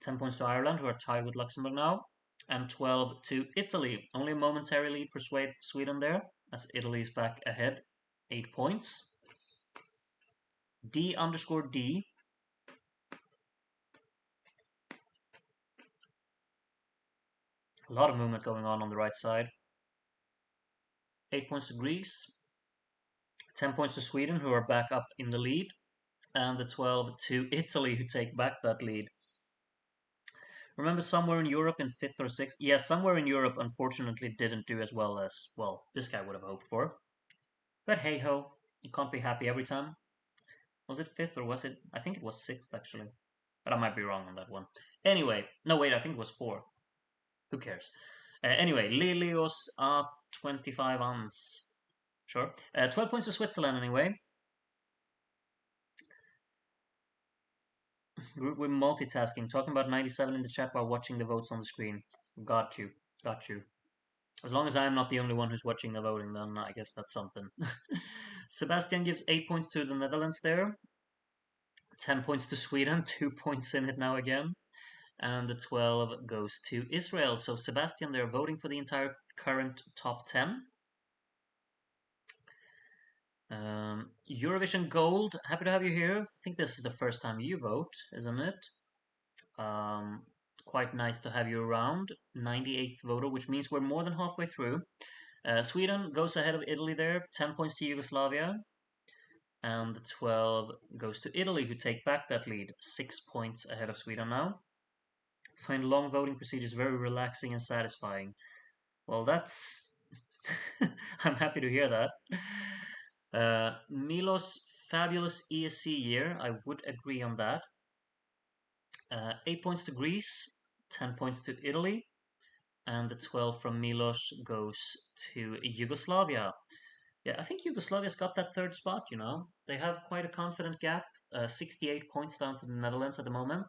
10 points to Ireland, who are tied with Luxembourg now. And 12 to Italy. Only a momentary lead for Sweden there, as Italy is back ahead. 8 points. D_D. A lot of movement going on the right side. 8 points to Greece. 10 points to Sweden, who are back up in the lead. And the 12 to Italy, who take back that lead. Remember, somewhere in Europe in 5th or 6th? Yeah, somewhere in Europe, unfortunately, didn't do as well as, well, this guy would have hoped for. But hey ho, you can't be happy every time. Was it 5th or was it? I think it was 6th, actually. But I might be wrong on that one. Anyway, no, wait, I think it was 4th. Who cares? Anyway, Lilios are 25 ans. Sure. 12 points to Switzerland, anyway. We're multitasking, talking about 97 in the chat while watching the votes on the screen. Got you. Got you. As long as I'm not the only one who's watching the voting, then I guess that's something. Sebastian gives 8 points to the Netherlands there. 10 points to Sweden, 2 points in it now again. And the 12 goes to Israel. So Sebastian, they're voting for the entire current top 10. Eurovision Gold, happy to have you here. I think this is the first time you vote, isn't it? Quite nice to have you around. 98th voter, which means we're more than halfway through. Sweden goes ahead of Italy there, 10 points to Yugoslavia. And the 12 goes to Italy, who take back that lead, 6 points ahead of Sweden now. Find long voting procedures very relaxing and satisfying. Well, that's... I'm happy to hear that. Milos' fabulous ESC year, I would agree on that. 8 points to Greece, 10 points to Italy, and the 12 from Milos goes to Yugoslavia. Yeah, I think Yugoslavia's got that third spot, you know. They have quite a confident gap, 68 points down to the Netherlands at the moment.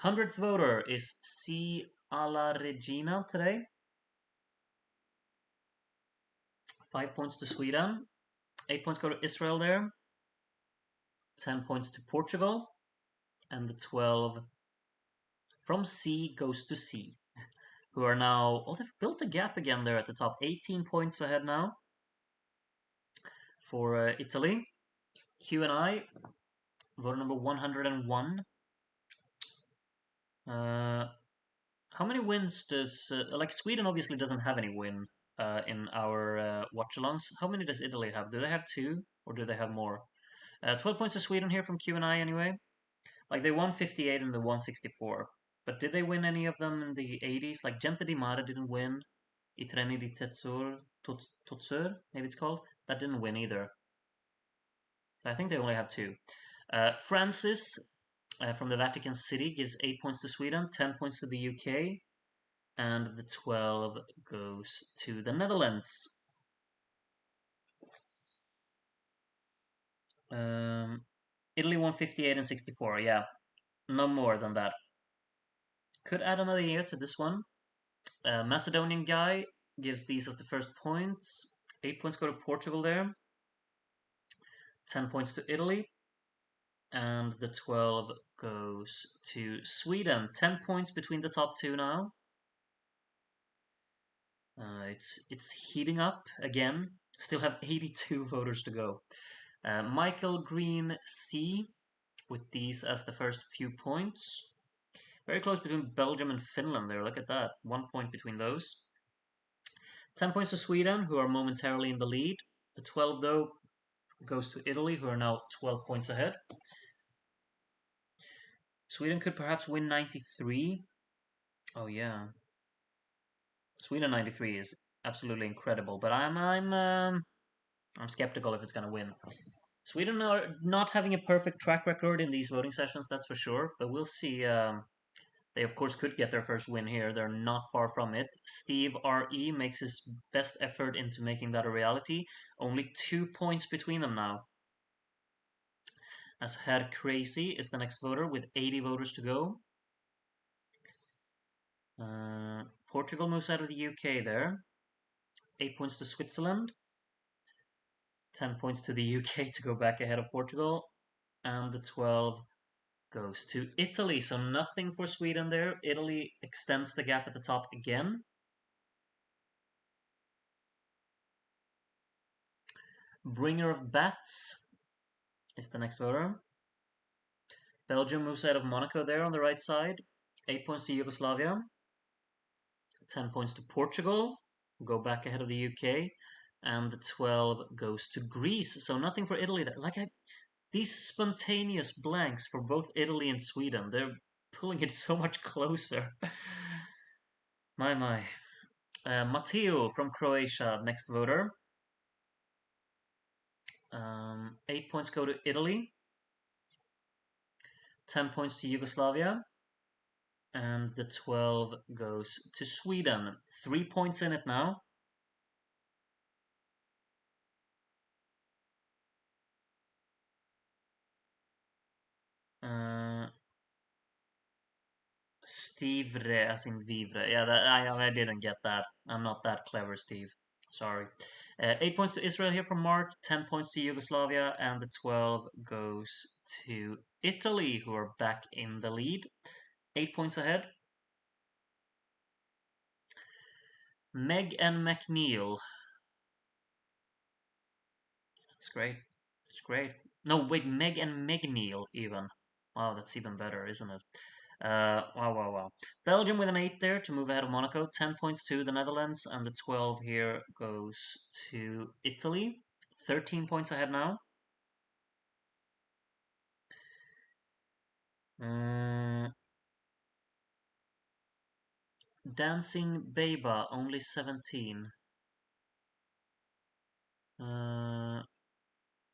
100th voter is C. Alla Regina today. 5 points to Sweden. 8 points go to Israel there. 10 points to Portugal. And the 12 from C goes to C, who are now... Oh, they've built a gap again there at the top. 18 points ahead now for Italy. Q and I, voter number 101. How many wins does... like, Sweden obviously doesn't have any win in our watch-alongs. How many does Italy have? Do they have 2? Or do they have more? 12 points to Sweden here from Q and I anyway. Like, they won 58 and the 164. But did they win any of them in the 80s? Like, Gente di Mare didn't win. I Treni di Totsur, maybe it's called. That didn't win either. So I think they only have 2. Francis from the Vatican City gives 8 points to Sweden, 10 points to the UK, and the 12 goes to the Netherlands. Italy won 58 and 64, yeah. No more than that. Could add another year to this one. Macedonian guy gives these as the first points. 8 points go to Portugal there. 10 points to Italy. And the 12 goes to Sweden. 10 points between the top 2 now. It's heating up again. Still have 82 voters to go. Michael Green C with these as the first few points. Very close between Belgium and Finland there. Look at that. 1 point between those. 10 points to Sweden, who are momentarily in the lead. The 12, though, goes to Italy, who are now 12 points ahead. Sweden could perhaps win 93. Oh, yeah. Sweden 93 is absolutely incredible, but I'm skeptical if it's going to win. Sweden are not having a perfect track record in these voting sessions, that's for sure, but we'll see. They, of course, could get their first win here. They're not far from it. Steve R.E. makes his best effort into making that a reality. Only 2 points between them now. As Herr Crazy is the next voter with 80 voters to go. Portugal moves out of the UK there. 8 points to Switzerland. 10 points to the UK to go back ahead of Portugal. And the 12 goes to Italy. So nothing for Sweden there. Italy extends the gap at the top again. Bringer of Bats is the next voter. Belgium moves out of Monaco there on the right side. 8 points to Yugoslavia. 10 points to Portugal. Go back ahead of the UK. And the 12 goes to Greece. So nothing for Italy there. These spontaneous blanks for both Italy and Sweden, they're pulling it so much closer. My. Matteo from Croatia, next voter. 8 points go to Italy. 10 points to Yugoslavia. And the 12 goes to Sweden. 3 points in it now. Stivre as in vivre. Yeah, I didn't get that. I'm not that clever, Steve. Sorry. 8 points to Israel here from Mark. 10 points to Yugoslavia. And the 12 goes to Italy, who are back in the lead. 8 points ahead. Meg and McNeil. That's great. That's great. No, wait, Meg and McNeil even. Wow, that's even better, isn't it? Wow. Belgium with an 8 there to move ahead of Monaco. 10 points to the Netherlands, and the 12 here goes to Italy. 13 points ahead now. Dancing Beba, only 17.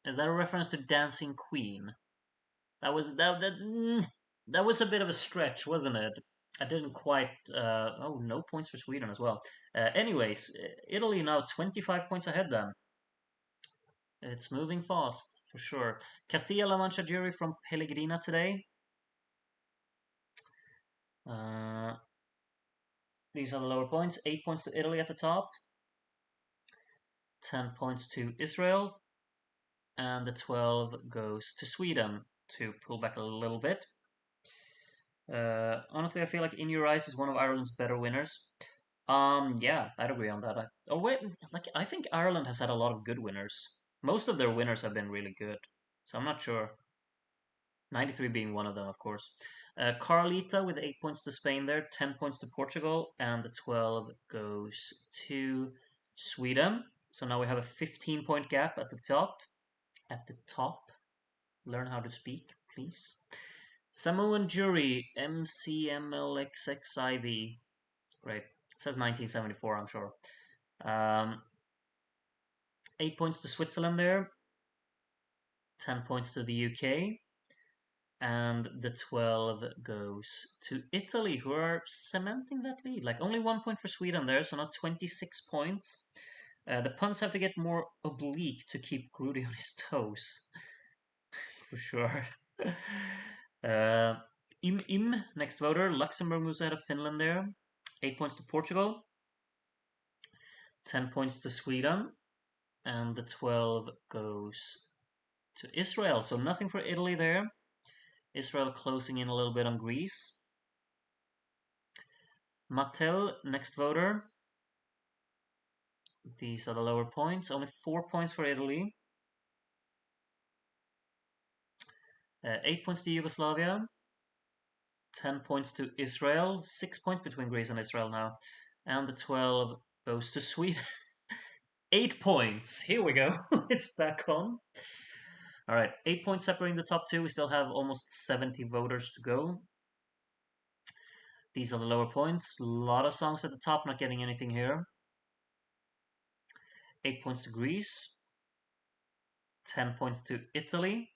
Is that a reference to Dancing Queen? That was a bit of a stretch, wasn't it? I didn't quite. Oh, no points for Sweden as well. Anyways, Italy now 25 points ahead then. It's moving fast, for sure. Castilla-La Mancha jury from Pellegrina today. These are the lower points. 8 points to Italy at the top. 10 points to Israel. And the 12 goes to Sweden to pull back a little bit. Honestly, I feel like In Your Eyes is one of Ireland's better winners. Yeah, I'd agree on that. I think Ireland has had a lot of good winners. Most of their winners have been really good, so I'm not sure. 93 being one of them, of course. Carlita with 8 points to Spain there, 10 points to Portugal, and the 12 goes to Sweden. So now we have a 15-point gap at the top. At the top. Learn how to speak, please. Samoan jury, MCMLXXIV. Great. It says 1974, I'm sure. 8 points to Switzerland there. 10 points to the UK. And the 12 goes to Italy, who are cementing that lead. Like, only 1 point for Sweden there, so not 26 points. The puns have to get more oblique to keep Grudy on his toes. For sure. Next voter. Luxembourg moves ahead of Finland there. 8 points to Portugal. 10 points to Sweden. And the 12 goes to Israel. So nothing for Italy there. Israel closing in a little bit on Greece. Mattel, next voter. These are the lower points. Only 4 points for Italy. 8 points to Yugoslavia. 10 points to Israel. 6 points between Greece and Israel now. And the 12 goes to Sweden. 8 points. Here we go. It's back on. All right, 8 points separating the top two. We still have almost 70 voters to go. These are the lower points. A lot of songs at the top, not getting anything here. 8 points to Greece. 10 points to Italy.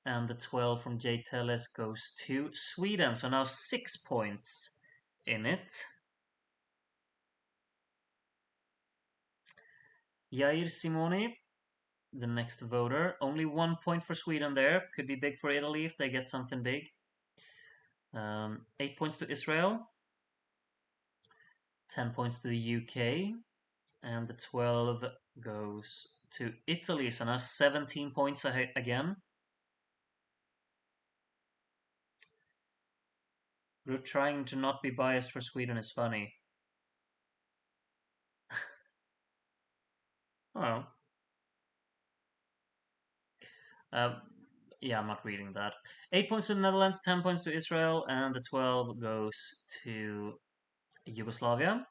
And the 12 from J Teles goes to Sweden. So now 6 points in it. Jair Simoni, the next voter. Only 1 point for Sweden there. Could be big for Italy if they get something big. 8 points to Israel. 10 points to the UK. And the 12 goes to Italy. So now 17 points again. Trying to not be biased for Sweden is funny. Well, uh, yeah, I'm not reading that. 8 points to the Netherlands, 10 points to Israel, and the 12 goes to Yugoslavia.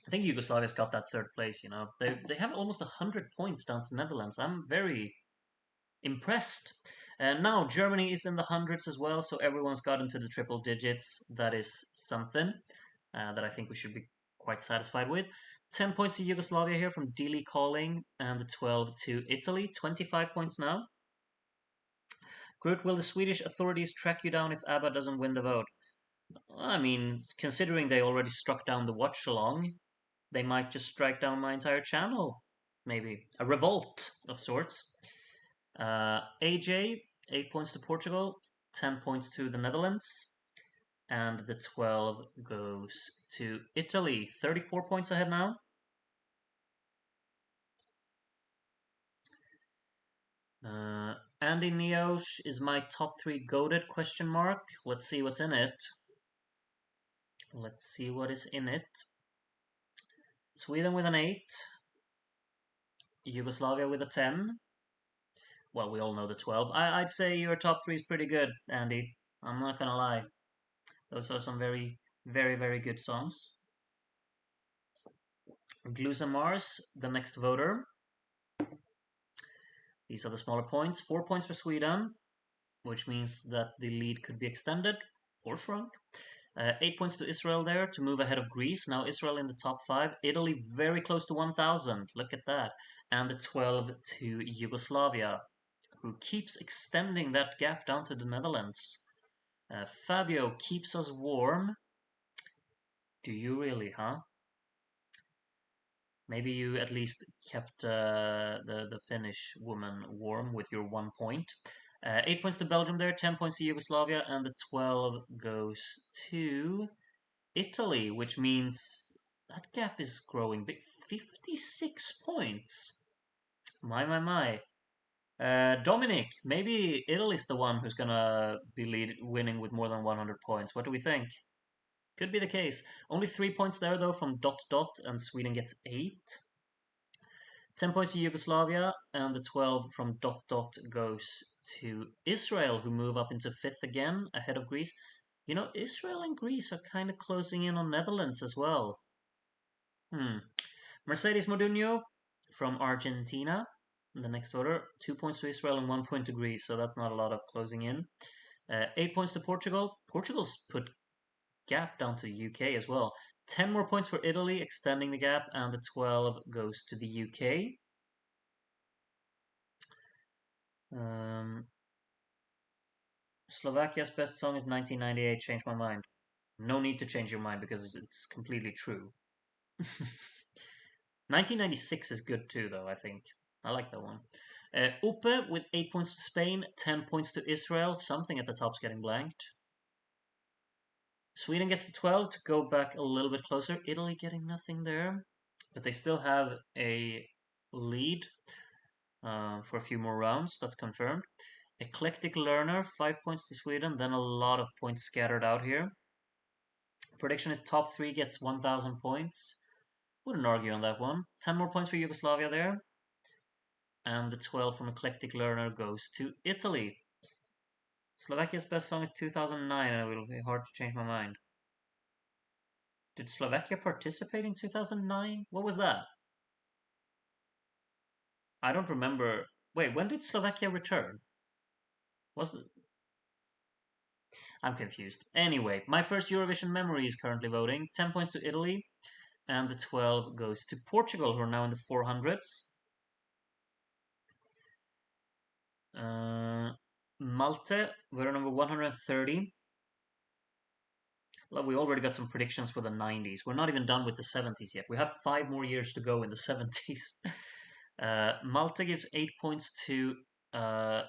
I think Yugoslavia's got that third place, you know. They have almost 100 points down to the Netherlands. I'm very impressed. And now Germany is in the hundreds as well, so everyone's got into the triple digits. That is something that I think we should be quite satisfied with. 10 points to Yugoslavia here from Dili Calling, and the 12 to Italy. 25 points now. Groot, will the Swedish authorities track you down if ABBA doesn't win the vote? I mean, considering they already struck down the watch along, they might just strike down my entire channel. Maybe. A revolt of sorts. AJ, 8 points to Portugal, 10 points to the Netherlands, and the 12 goes to Italy. 34 points ahead now. Andy Neosh is my top 3 goated question mark. Let's see what's in it. Let's see what is in it. Sweden with an 8. Yugoslavia with a 10. Well, we all know the 12. I'd say your top 3 is pretty good, Andy. I'm not gonna lie. Those are some very, very, very good songs. Glues and Mars, the next voter. These are the smaller points. 4 points for Sweden, which means that the lead could be extended or shrunk. 8 points to Israel there to move ahead of Greece. Now Israel in the top 5. Italy very close to 1,000. Look at that. And the 12 to Yugoslavia, who keeps extending that gap down to the Netherlands. Fabio keeps us warm. Do you really, huh? Maybe you at least kept the Finnish woman warm with your 1 point. 8 points to Belgium there, 10 points to Yugoslavia, and the 12 goes to Italy, which means that gap is growing big. 56 points. My. Dominic, maybe Italy's the one who's gonna be winning with more than 100 points. What do we think? Could be the case. Only 3 points there though from Dot Dot, and Sweden gets 8. 10 points to Yugoslavia, and the 12 from Dot Dot goes to Israel, who move up into 5th again, ahead of Greece. You know, Israel and Greece are kind of closing in on Netherlands as well. Mercedes Modugno from Argentina, the next voter. 2 points to Israel and 1 point to Greece, so that's not a lot of closing in. 8 points to Portugal. Portugal's put gap down to the UK as well. 10 more points for Italy, extending the gap, and the 12 goes to the UK. Slovakia's best song is 1998, Change My Mind. No need to change your mind because it's completely true. 1996 is good too, though, I think. I like that one. Upe with 8 points to Spain, 10 points to Israel. Something at the top's getting blanked. Sweden gets the 12 to go back a little bit closer. Italy getting nothing there. But they still have a lead for a few more rounds. That's confirmed. Eclectic Learner, 5 points to Sweden. Then a lot of points scattered out here. Prediction is top 3 gets 1,000 points. Wouldn't argue on that one. 10 more points for Yugoslavia there. and the 12 from Eclectic Learner goes to Italy. Slovakia's best song is 2009, and it will be hard to change my mind. Did Slovakia participate in 2009? What was that? I don't remember. Wait, when did Slovakia return? Was it? I'm confused. Anyway, my first Eurovision memory is currently voting. 10 points to Italy, and the 12 goes to Portugal, who are now in the 400s. Malte, voter number 130. Well, we already got some predictions for the 90s. We're not even done with the 70s yet. We have 5 more years to go in the 70s. Malta gives 8 points to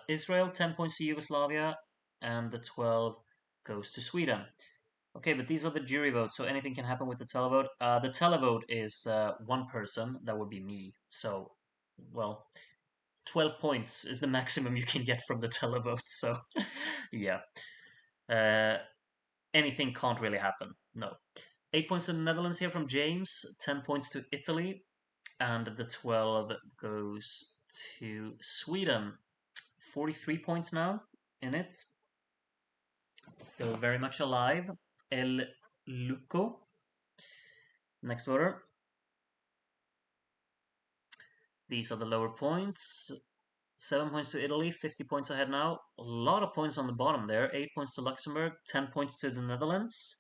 Israel, 10 points to Yugoslavia, and the 12 goes to Sweden. Okay, but these are the jury votes, so anything can happen with the televote. The televote is one person, that would be me. So, well, 12 points is the maximum you can get from the televote, so yeah. Uh, anything can't really happen, no. 8 points to the Netherlands here from James, 10 points to Italy, and the 12 goes to Sweden. 43 points now in it. Still very much alive. El Luco. Next voter. These are the lower points. 7 points to Italy, 50 points ahead now. A lot of points on the bottom there. 8 points to Luxembourg, 10 points to the Netherlands.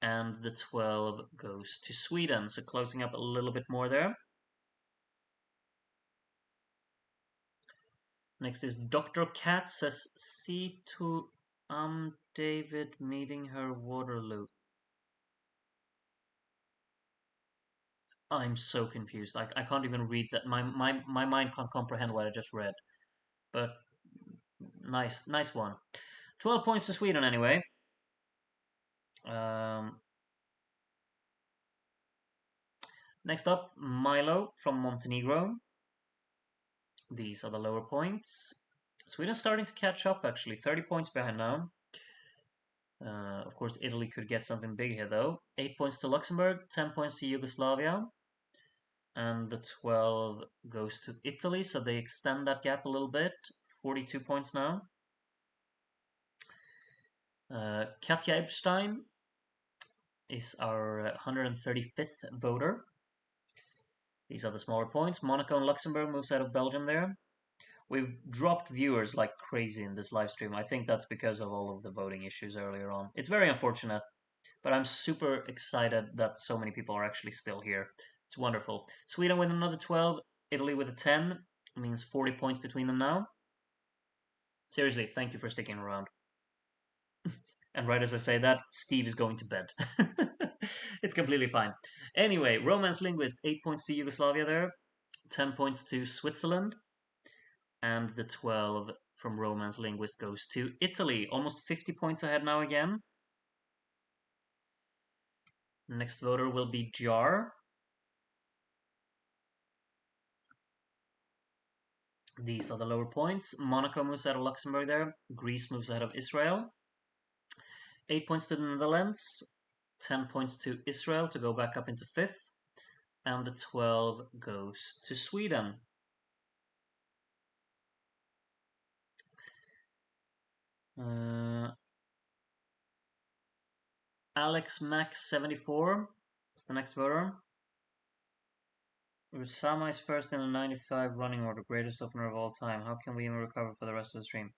And the 12 goes to Sweden. So closing up a little bit more there. Next is Dr. Cat says, see to David meeting her Waterloo. I'm so confused. I can't even read that. My mind can't comprehend what I just read. But nice one. 12 points to Sweden anyway. Next up, Milo from Montenegro. These are the lower points. Sweden's starting to catch up actually. 30 points behind now. Of course, Italy could get something big here though. 8 points to Luxembourg, 10 points to Yugoslavia. And the 12 goes to Italy, so they extend that gap a little bit. 42 points now. Katja Epstein is our 135th voter. These are the smaller points. Monaco and Luxembourg moves out of Belgium there. We've dropped viewers like crazy in this live stream. I think that's because of all of the voting issues earlier on. It's very unfortunate, but I'm super excited that so many people are actually still here. It's wonderful. Sweden with another 12, Italy with a 10. It means 40 points between them now. Seriously, thank you for sticking around. And right as I say that, Steve is going to bed. It's completely fine. Anyway, Romance Linguist, 8 points to Yugoslavia there, 10 points to Switzerland, and the 12 from Romance Linguist goes to Italy. Almost 50 points ahead now again. Next voter will be Jar. These are the lower points. Monaco moves out of Luxembourg there. Greece moves ahead of Israel. 8 points to the Netherlands. 10 points to Israel to go back up into 5th. And the 12 goes to Sweden. Alex Max 74 is the next voter. Sama is first in the 95 running order, greatest opener of all time. How can we even recover for the rest of the stream?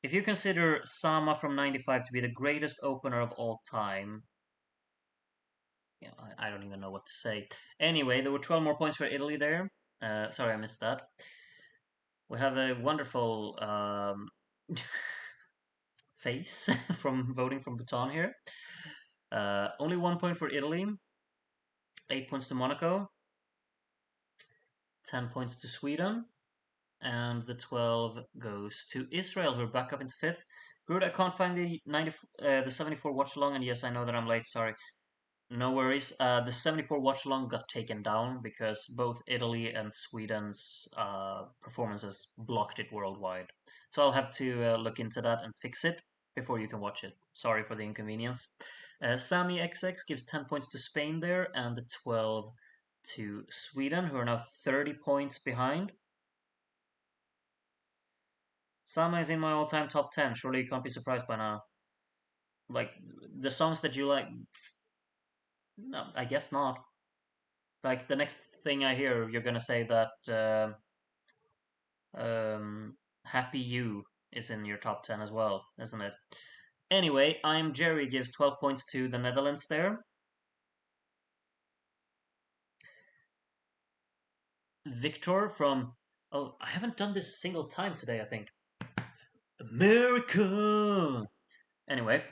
If you consider Sama from 95 to be the greatest opener of all time, yeah, I don't even know what to say. Anyway, there were 12 more points for Italy there. Sorry, I missed that. We have a wonderful face from voting from Bhutan here. Only 1 point for Italy, 8 points to Monaco, 10 points to Sweden, and the 12 goes to Israel, who are back up into 5th. Groot, I can't find the 74 watch along, and yes, I know that I'm late, sorry. No worries. The 74 watch along got taken down because both Italy and Sweden's performances blocked it worldwide. So I'll have to look into that and fix it before you can watch it. Sorry for the inconvenience. Sami XX gives 10 points to Spain there and the 12 to Sweden, who are now 30 points behind. Sama is in my all-time top 10. Surely you can't be surprised by now. Like, the songs that you like, no, I guess not. Like, the next thing I hear, you're gonna say that Happy You is in your top 10 as well, isn't it? Anyway, I'm Jerry gives 12 points to the Netherlands there. Victor from. Oh, I haven't done this a single time today, I think. America! Anyway,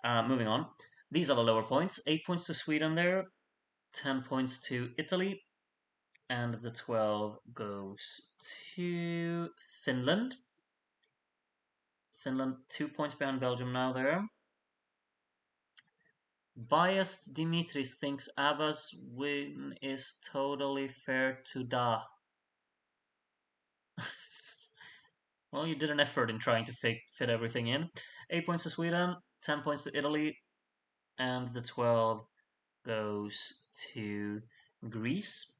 moving on. These are the lower points. 8 points to Sweden there, 10 points to Italy, and the 12 goes to Finland. Finland 2 points behind Belgium now there. Biased Dimitris thinks ABBA's win is totally fair to da. Well, you did an effort in trying to fit everything in. 8 points to Sweden, 10 points to Italy, and the 12 goes to Greece.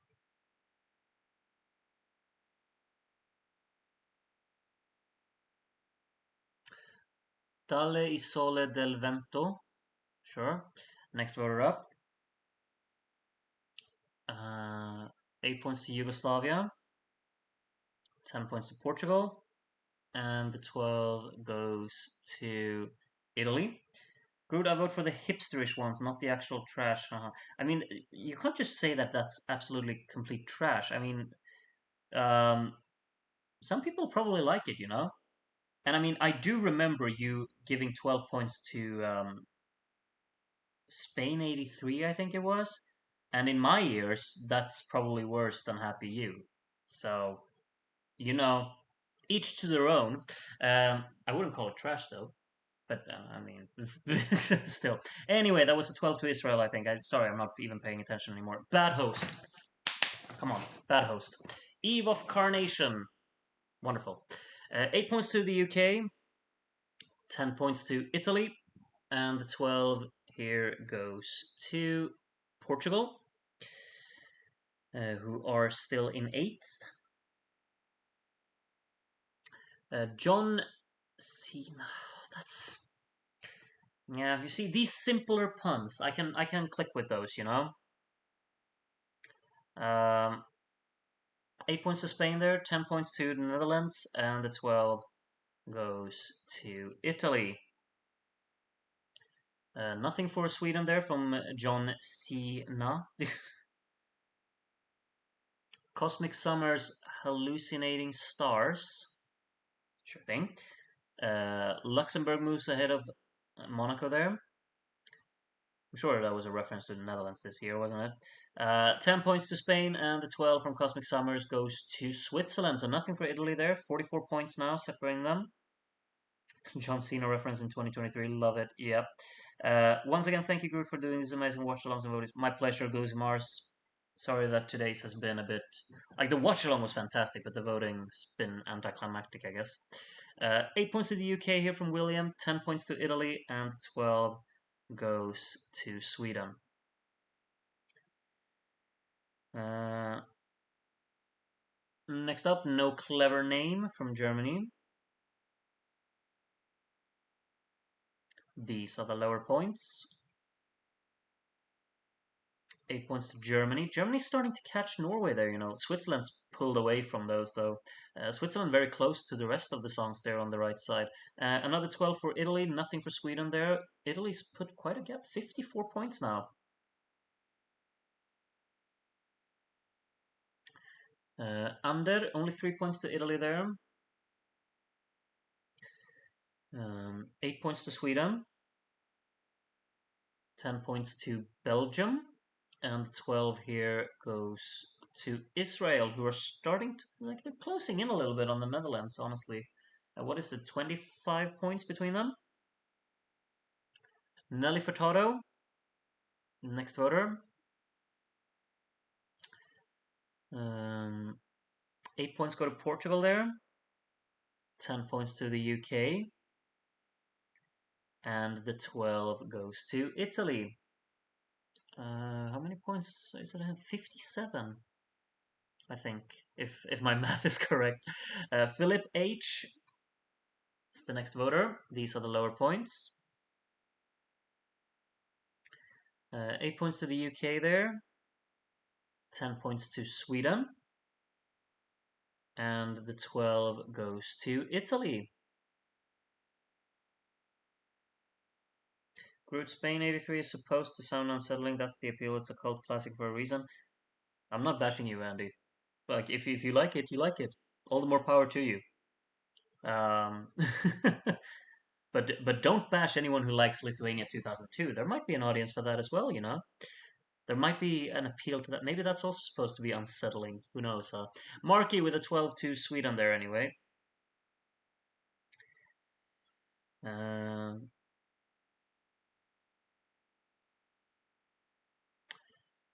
Dalle Isole del Vento. Sure. Next voter up. 8 points to Yugoslavia, 10 points to Portugal, and the 12 goes to Italy. Groot, I vote for the hipsterish ones, not the actual trash. I mean, you can't just say that that's absolutely complete trash. I mean, um, some people probably like it, you know? And I mean, I do remember you giving 12 points to Spain 83, I think it was. And in my ears, that's probably worse than Happy You. So, you know, each to their own. I wouldn't call it trash though, but I mean, still. Anyway, that was a 12 to Israel, I think. Sorry, I'm not even paying attention anymore. Bad host. Come on, bad host. Eve of Carnation. Wonderful. 8 points to the UK, 10 points to Italy, and the 12 here goes to Portugal, who are still in 8th. John Cena. That's yeah. You see these simpler puns. I can click with those. You know. Um, 8 points to Spain there. 10 points to the Netherlands, and the 12 goes to Italy. Nothing for Sweden there from John Cena. Cosmic Summers Hallucinating Stars. Sure thing. Luxembourg moves ahead of Monaco there. I'm sure that was a reference to the Netherlands this year, wasn't it? 10 points to Spain, and the 12 from Cosmic Summers goes to Switzerland. So nothing for Italy there. 44 points now, separating them. John Cena reference in 2023. Love it. Yep. Once again, thank you, Groot, for doing these amazing watch alongs and voting. My pleasure, Goes Mars. Sorry that today's has been a bit like the watch along was fantastic, but the voting's been anticlimactic, I guess. 8 points to the UK here from William, 10 points to Italy, and 12 goes to Sweden. Next up, No Clever Name from Germany. These are the lower points. 8 points to Germany. Germany's starting to catch Norway there, you know. Switzerland's pulled away from those, though. Switzerland very close to the rest of the songs there on the right side. Another 12 for Italy, nothing for Sweden there. Italy's put quite a gap, 54 points now. Under, only 3 points to Italy there. 8 points to Sweden. 10 points to Belgium. And 12 here goes to Israel, who are starting to, like, they're closing in a little bit on the Netherlands, honestly. What is it, 25 points between them? Nelly Furtado, next voter. 8 points go to Portugal there. 10 points to the UK. And the 12 goes to Italy. How many points is it? 57, I think, if my math is correct. Philip H. It's the next voter. These are the lower points. 8 points to the UK there. 10 points to Sweden. And the 12 goes to Italy. Groot Spain 83 is supposed to sound unsettling. That's the appeal. It's a cult classic for a reason. I'm not bashing you, Andy. Like, if you like it, you like it. All the more power to you. Um, but don't bash anyone who likes Lithuania 2002. There might be an audience for that as well, you know? There might be an appeal to that. Maybe that's also supposed to be unsettling. Who knows, huh? Marky with a 12 to Sweden there anyway. Um,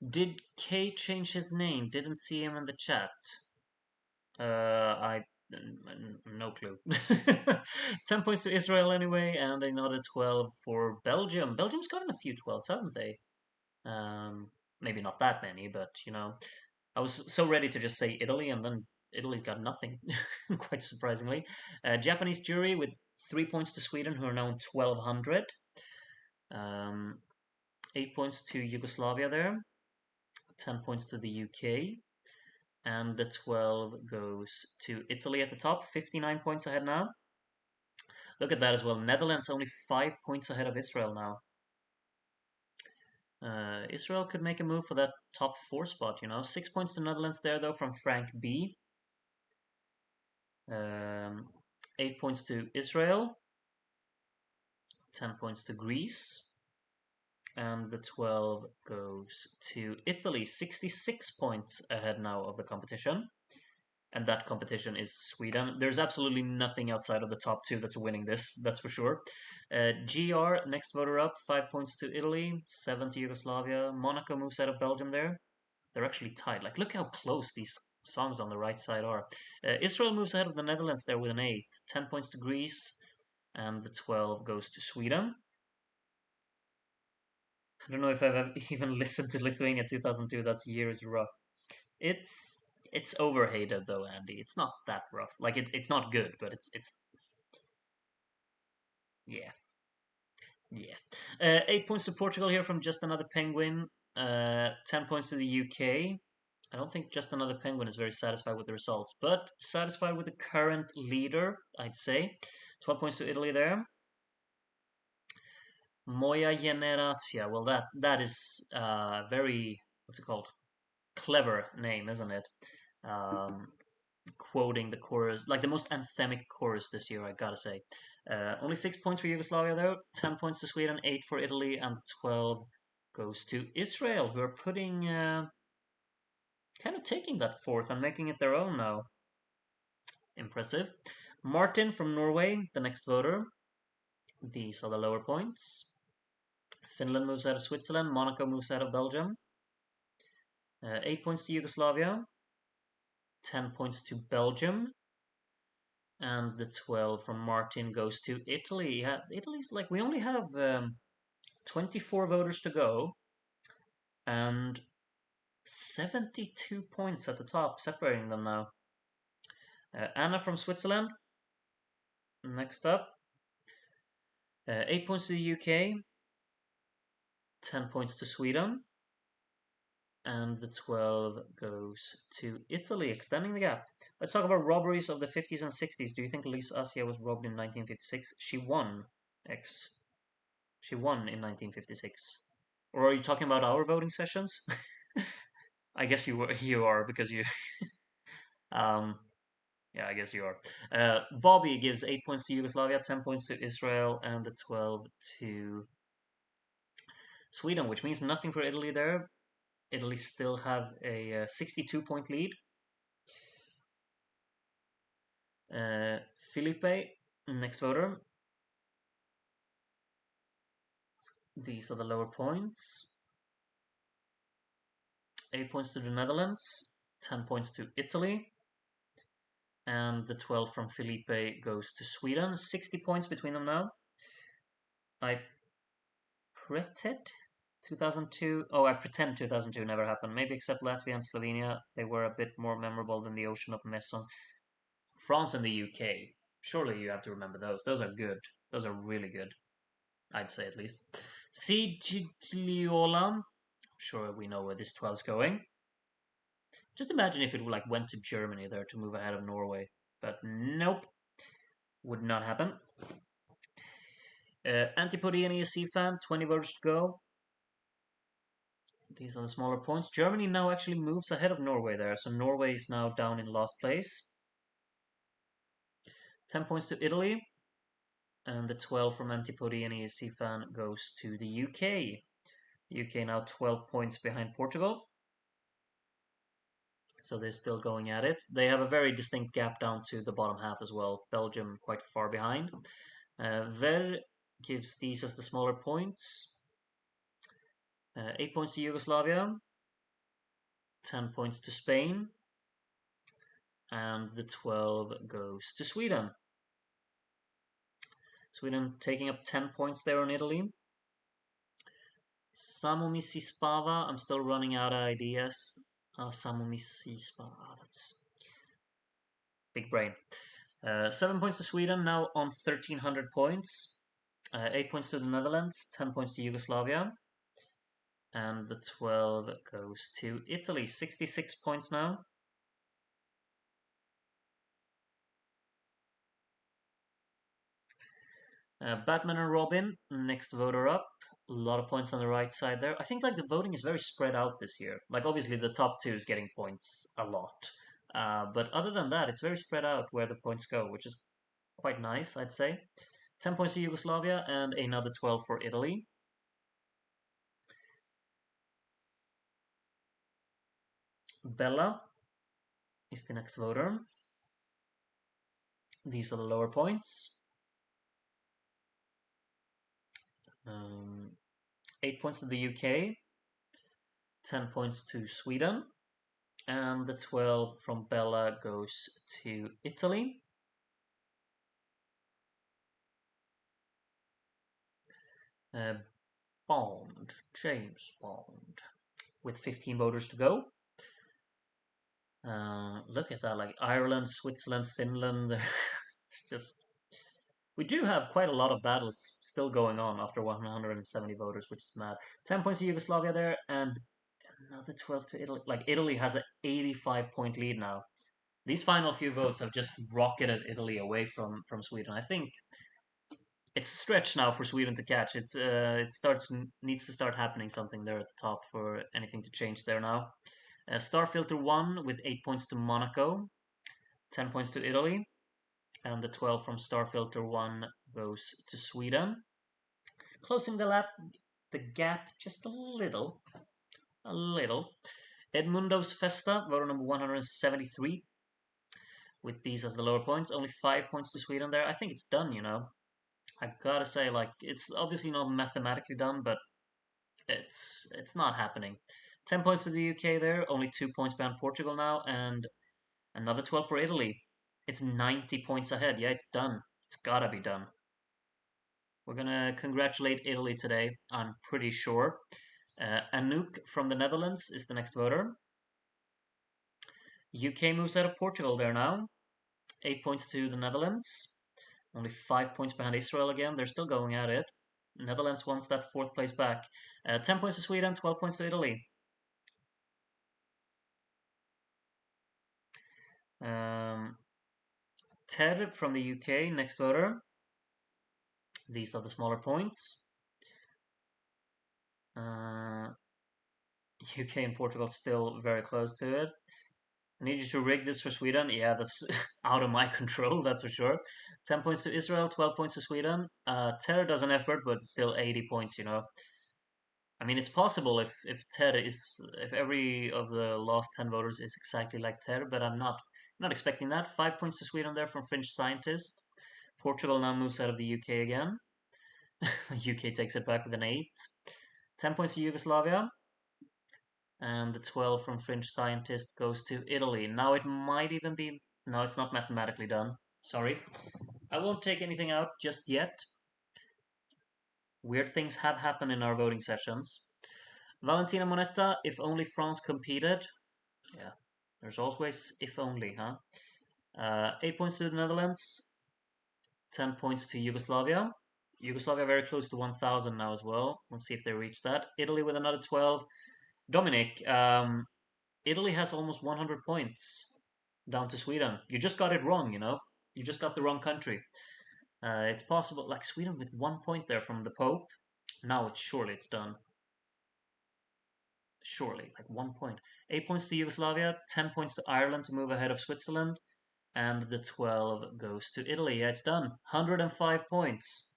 did K change his name? Didn't see him in the chat. I no clue. 10 points to Israel anyway, and another 12 for Belgium. Belgium's gotten a few 12s, haven't they? Maybe not that many, but you know, I was so ready to just say Italy, and then Italy got nothing, quite surprisingly. Japanese jury with 3 points to Sweden, who are now in 1200. 8 points to Yugoslavia there. 10 points to the UK. And the 12 goes to Italy at the top, 59 points ahead now. Look at that as well. Netherlands only 5 points ahead of Israel now. Israel could make a move for that top 4 spot, you know. 6 points to Netherlands there, though, from Frank B. 8 points to Israel. 10 points to Greece. And the 12 goes to Italy. 66 points ahead now of the competition. And that competition is Sweden. There's absolutely nothing outside of the top 2 that's winning this, that's for sure. GR, next voter up, 5 points to Italy, 7 to Yugoslavia. Monaco moves out of Belgium there. They're actually tied. Like, look how close these songs on the right side are. Israel moves ahead of the Netherlands there with an 8. 10 points to Greece, and the 12 goes to Sweden. I don't know if I've even listened to Lithuania 2002. That year is rough. It's overhated though, Andy. It's not that rough. Like it's not good, but it's yeah, yeah. 8 points to Portugal here from just another penguin. 10 points to the UK. I don't think just another penguin is very satisfied with the results, but satisfied with the current leader, I'd say. 12 points to Italy there. Moja Generatia. Well, that is very what's it called? Clever name, isn't it? Um, Quoting the chorus, like the most anthemic chorus this year, I gotta say. Only 6 points for Yugoslavia though, 10 points to Sweden, 8 for Italy, and 12 goes to Israel, who are putting, kind of taking that fourth and making it their own now. Impressive. Martin from Norway, the next voter. These are the lower points. Finland moves out of Switzerland, Monaco moves out of Belgium. 8 points to Yugoslavia, 10 points to Belgium, and the 12 from Martin goes to Italy. Yeah, Italy's like, we only have 24 voters to go, and 72 points at the top, separating them now. Anna from Switzerland, next up. 8 points to the UK, 10 points to Sweden, and the 12 goes to Italy, extending the gap. Let's talk about robberies of the 50s and 60s. Do you think Lise Asia was robbed in 1956? She won, X. She won in 1956. Or are you talking about our voting sessions? I guess you are because you um yeah, I guess you are. Bobby gives 8 points to Yugoslavia, 10 points to Israel, and the 12 to Sweden, which means nothing for Italy there. Italy still have a 62-point lead. Felipe, next voter. These are the lower points. 8 points to the Netherlands, 10 points to Italy, and the 12 from Felipe goes to Sweden. 60 points between them now. I pretend 2002. Oh, I pretend 2002 never happened. Maybe except Latvia and Slovenia, they were a bit more memorable than the Ocean of Messon. France and the UK. Surely you have to remember those. Those are good. Those are really good. I'd say at least. Sigiliola. Sure, we know where this 12 is going. Just imagine if it like went to Germany there to move ahead of Norway, but nope, would not happen. Antipodi and ESC fan, 20 voters to go. These are the smaller points. Germany now actually moves ahead of Norway there, so Norway is now down in last place. 10 points to Italy, and the 12 from Antipodi and ESC fan goes to the UK. UK now 12 points behind Portugal. So they're still going at it. They have a very distinct gap down to the bottom half as well. Belgium quite far behind. Ver gives these as the smaller points. 8 points to Yugoslavia, 10 points to Spain, and the 12 goes to Sweden. Sweden taking up 10 points there on Italy. Samumi Spava, I'm still running out of ideas. Samumi Spava, that's big brain. 7 points to Sweden, now on 1,300 points. 8 points to the Netherlands, 10 points to Yugoslavia. And the 12 goes to Italy, 66 points now. Batman and Robin, next voter up. A lot of points on the right side there. I think like the voting is very spread out this year. Like obviously the top two is getting points a lot. But other than that, it's very spread out where the points go, which is quite nice, I'd say. 10 points to Yugoslavia and another 12 for Italy. Bella is the next voter. These are the lower points. 8 points to the UK, 10 points to Sweden, and the 12 from Bella goes to Italy. Bond, James Bond, with 15 voters to go. Look at that, like Ireland, Switzerland, Finland. It's just we do have quite a lot of battles still going on after 170 voters, which is mad. 10 points to Yugoslavia there, and another 12 to Italy. Like Italy has an 85-point lead now. These final few votes have just rocketed Italy away from Sweden. I think it's a stretch now for Sweden to catch. Needs to start happening something there at the top for anything to change there now. Starfilter 1 with 8 points to Monaco, 10 points to Italy, and the 12 from Starfilter 1 goes to Sweden. Closing the gap just a little. Edmundo's Festa, voter number 173, with these as the lower points. Only 5 points to Sweden there. I think it's done, you know. I gotta say, like, it's obviously not mathematically done, but it's not happening. 10 points to the UK there, only 2 points behind Portugal now, and another 12 for Italy. It's 90 points ahead. Yeah, it's done. It's gotta be done. We're gonna congratulate Italy today, I'm pretty sure. Anouk from the Netherlands is the next voter. UK moves out of Portugal there now. 8 points to the Netherlands. Only 5 points behind Israel again. They're still going at it. Netherlands wants that 4th place back. 10 points to Sweden, 12 points to Italy. Ted from the UK, next voter. These are the smaller points. UK and Portugal still very close to it. I need you to rig this for Sweden. Yeah, that's out of my control, that's for sure. 10 points to Israel, 12 points to Sweden. Ter does an effort, but still 80 points, you know. I mean, it's possible if every of the last 10 voters is exactly like Ter, but I'm not expecting that. 5 points to Sweden there from French scientist. Portugal now moves out of the UK again. UK takes it back with an 8. 10 points to Yugoslavia. And the 12 from French scientist goes to Italy. Now it might even be... No, it's not mathematically done. Sorry. I won't take anything out just yet. Weird things have happened in our voting sessions. Valentina Monetta, if only France competed. Yeah, there's always if only, huh? 8 points to the Netherlands. 10 points to Yugoslavia. Yugoslavia very close to 1,000 now as well. Let's see if they reach that. Italy with another 12. Dominic, Italy has almost 100 points down to Sweden. You just got it wrong, you know? You just got the wrong country. It's possible, like Sweden with 1 point there from the Pope. Now surely it's done. Surely, like 1 point. 8 points to Yugoslavia, 10 points to Ireland to move ahead of Switzerland, and the 12 goes to Italy. Yeah, it's done. 105 points.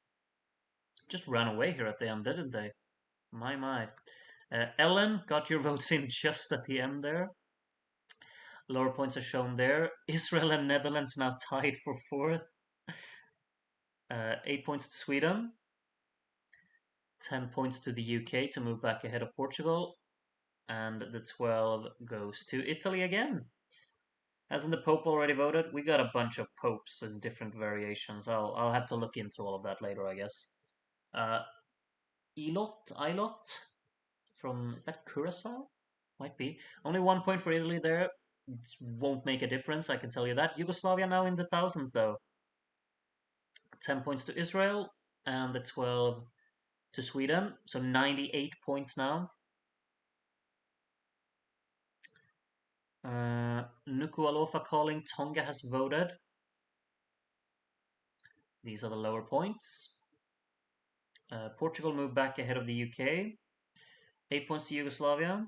Just ran away here at the end, didn't they? My. Ellen got your votes in just at the end there. Lower points are shown there. Israel and Netherlands now tied for fourth. 8 points to Sweden. 10 points to the UK to move back ahead of Portugal. And the 12 goes to Italy again. Hasn't the Pope already voted? We got a bunch of popes in different variations. I'll have to look into all of that later, I guess. Uh, Ilot from, is that Curacao? Might be. Only 1 point for Italy there. It won't make a difference, I can tell you that. Yugoslavia now in the thousands though. 10 points to Israel and the 12 to Sweden. So 98 points now. Nuku'alofa calling Tonga has voted. These are the lower points. Portugal moved back ahead of the UK. 8 points to Yugoslavia.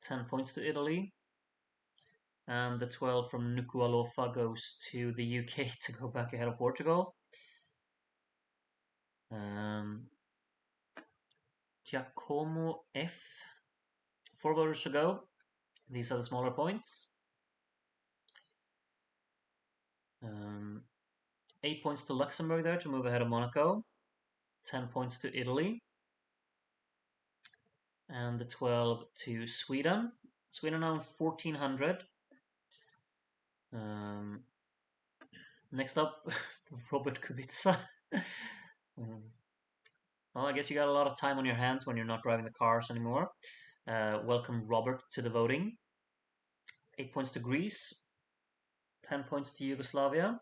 10 points to Italy. And the 12 from Nuku'alofa goes to the UK to go back ahead of Portugal. Giacomo F. 4 voters to go. These are the smaller points. 8 points to Luxembourg there to move ahead of Monaco. 10 points to Italy. And the 12 to Sweden. Sweden now in 1400. Next up, Robert Kubica. Well, I guess you got a lot of time on your hands when you're not driving the cars anymore. Welcome, Robert, to the voting. 8 points to Greece. 10 points to Yugoslavia.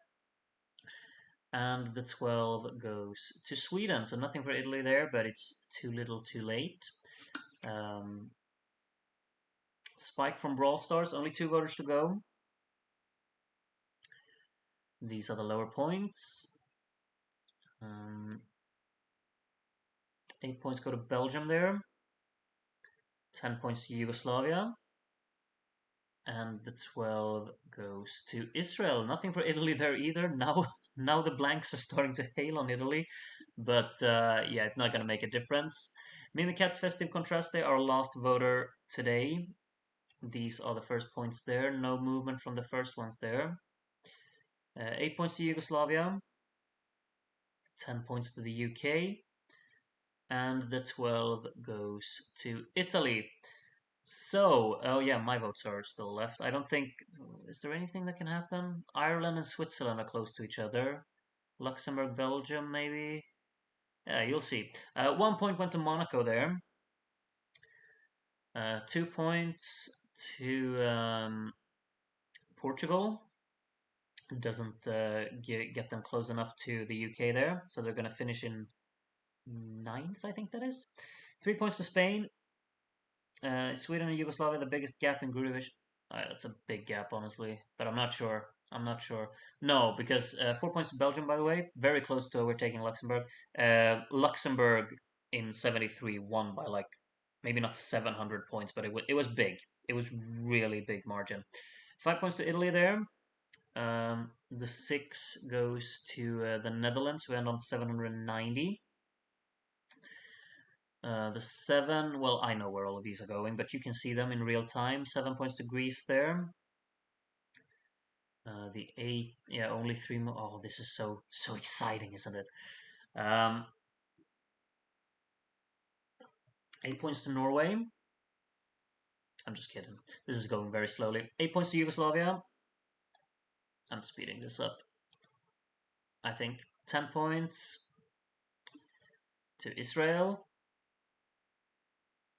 And the 12 goes to Sweden. So nothing for Italy there, but it's too little too late. Spike from Brawl Stars, only 2 voters to go. These are the lower points. 8 points go to Belgium there. 10 points to Yugoslavia. And the 12 goes to Israel. Nothing for Italy there either. Now the blanks are starting to hail on Italy. But yeah, it's not going to make a difference. Mimikat's Festive Contraste, our last voter today. These are the first points there. No movement from the first ones there. 8 points to Yugoslavia. 10 points to the UK. And the 12 goes to Italy. So, oh yeah, my votes are still left. I don't think, is there anything that can happen? Ireland and Switzerland are close to each other. Luxembourg, Belgium, maybe? Yeah, you'll see. 1 point went to Monaco there. 2 points to Portugal. Doesn't get them close enough to the UK there. So they're going to finish in 9th, I think that is. 3 points to Spain. Sweden and Yugoslavia, the biggest gap in group. That's a big gap, honestly, but I'm not sure. I'm not sure. No, because 4 points to Belgium, by the way, very close to overtaking Luxembourg. Luxembourg in '73 won by like maybe not 700 points, but it was big. It was really big margin. 5 points to Italy there. The 6 goes to the Netherlands, who end on 790. The 7, well, I know where all of these are going, but you can see them in real time. 7 points to Greece there. The 8, yeah, only 3 more. Oh, this is so exciting, isn't it? 8 points to Norway. I'm just kidding. This is going very slowly. 8 points to Yugoslavia. I'm speeding this up. I think 10 points to Israel.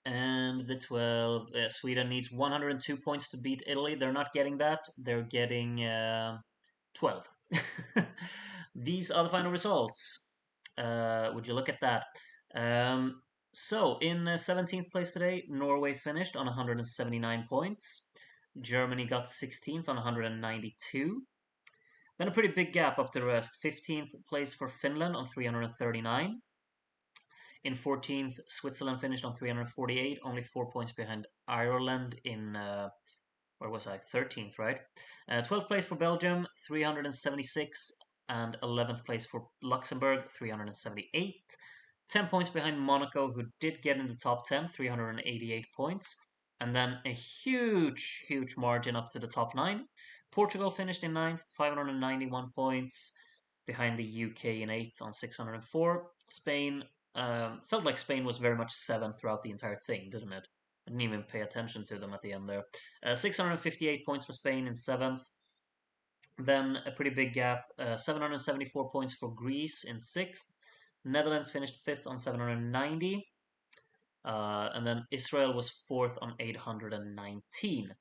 And the 12, Sweden needs 102 points to beat Italy. They're not getting that. They're getting 12. these are the final results. Would you look at that? Um, so, in 17th place today, Norway finished on 179 points. Germany got 16th on 192. Then a pretty big gap up to the rest. 15th place for Finland on 339. In 14th, Switzerland finished on 348, only 4 points behind Ireland in where was I? 13th, right? 12th place for Belgium, 376, and 11th place for Luxembourg, 378. 10 points behind Monaco, who did get in the top 10, 388 points. And then a huge, huge margin up to the top 9. Portugal finished in 9th, 591 points, behind the UK in 8th on 604. Spain, felt like Spain was very much 7th throughout the entire thing, didn't it? I didn't even pay attention to them at the end there. 658 points for Spain in 7th. Then a pretty big gap, 774 points for Greece in 6th. Netherlands finished 5th on 790. And then Israel was 4th on 819.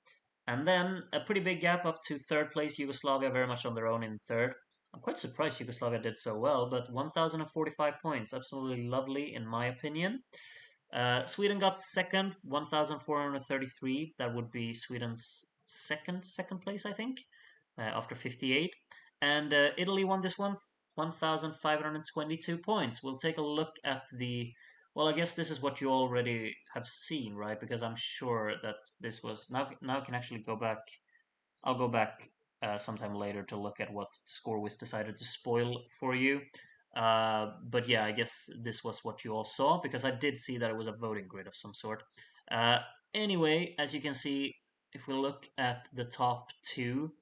And then a pretty big gap up to 3rd place, Yugoslavia very much on their own in 3rd. I'm quite surprised Yugoslavia did so well, but 1,045 points, absolutely lovely in my opinion. Sweden got second, 1,433. That would be Sweden's second place, I think, after 58. And Italy won this one, 1,522 points. We'll take a look at the. Well, I guess this is what you already have seen, right? Because I'm sure that this was now. Now I can actually go back. I'll go back sometime later to look at what Score was decided to spoil for you. But yeah, I guess this was what you all saw because I did see that it was a voting grid of some sort. Uh, anyway, as you can see, if we look at the top two,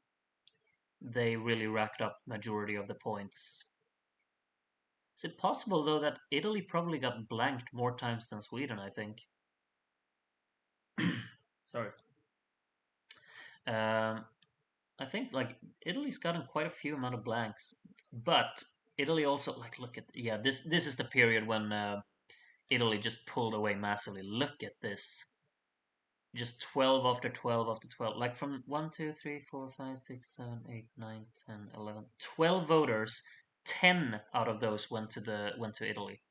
they really racked up majority of the points. Is it possible though that Italy probably got blanked more times than Sweden? I think. Sorry. Um, I think like Italy's gotten quite a few amount of blanks, but Italy also like look at yeah this is the period when Italy just pulled away massively. Look at this, just 12 after 12 after 12, like from 1, 2, 3, 4, 5, 6, 7, 8, 9, 10, 11, 12 voters. 10 out of those went to Italy,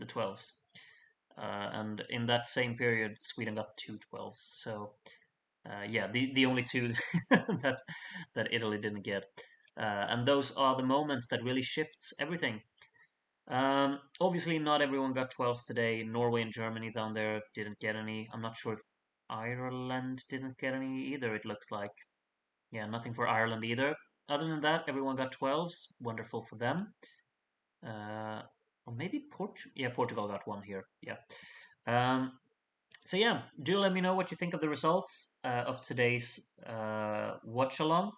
the 12s. And in that same period, Sweden got two 12s. So yeah, the only two that Italy didn't get, and those are the moments that really shifts everything. Obviously, not everyone got 12s today. Norway and Germany down there didn't get any. I'm not sure if Ireland didn't get any either. It looks like, yeah, nothing for Ireland either. Other than that, everyone got 12s. Wonderful for them. Uh, or maybe Portugal. Yeah, Portugal got one here. Yeah. Um, so yeah, do let me know what you think of the results of today's watch along.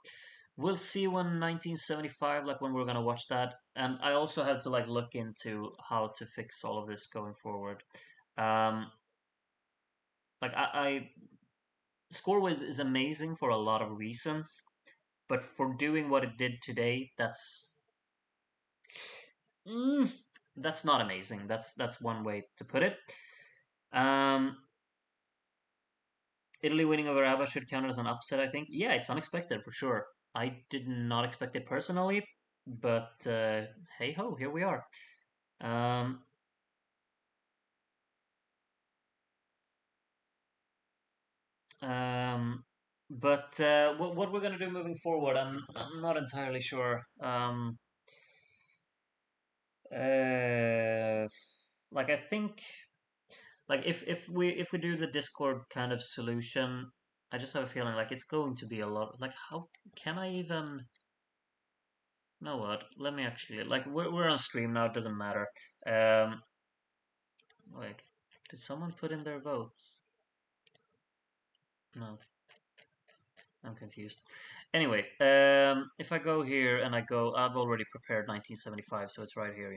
We'll see when 1975, like when we're gonna watch that, and I also have to like look into how to fix all of this going forward. Um, like I Scoreways is amazing for a lot of reasons, but for doing what it did today, mm, that's not amazing. That's one way to put it. Um, Italy winning over ABBA should count as an upset, I think. Yeah, it's unexpected for sure. I did not expect it personally, but hey ho, here we are. Um, um, but what we're gonna do moving forward, I'm not entirely sure. Like I think, like if we do the Discord kind of solution, I just have a feeling like it's going to be a lot. Like how can I even? You know what? Let me actually like we're on stream now. It doesn't matter. Um, wait, did someone put in their votes? No, I'm confused. Anyway, if I go here and I go, I've already prepared 1975, so it's right here.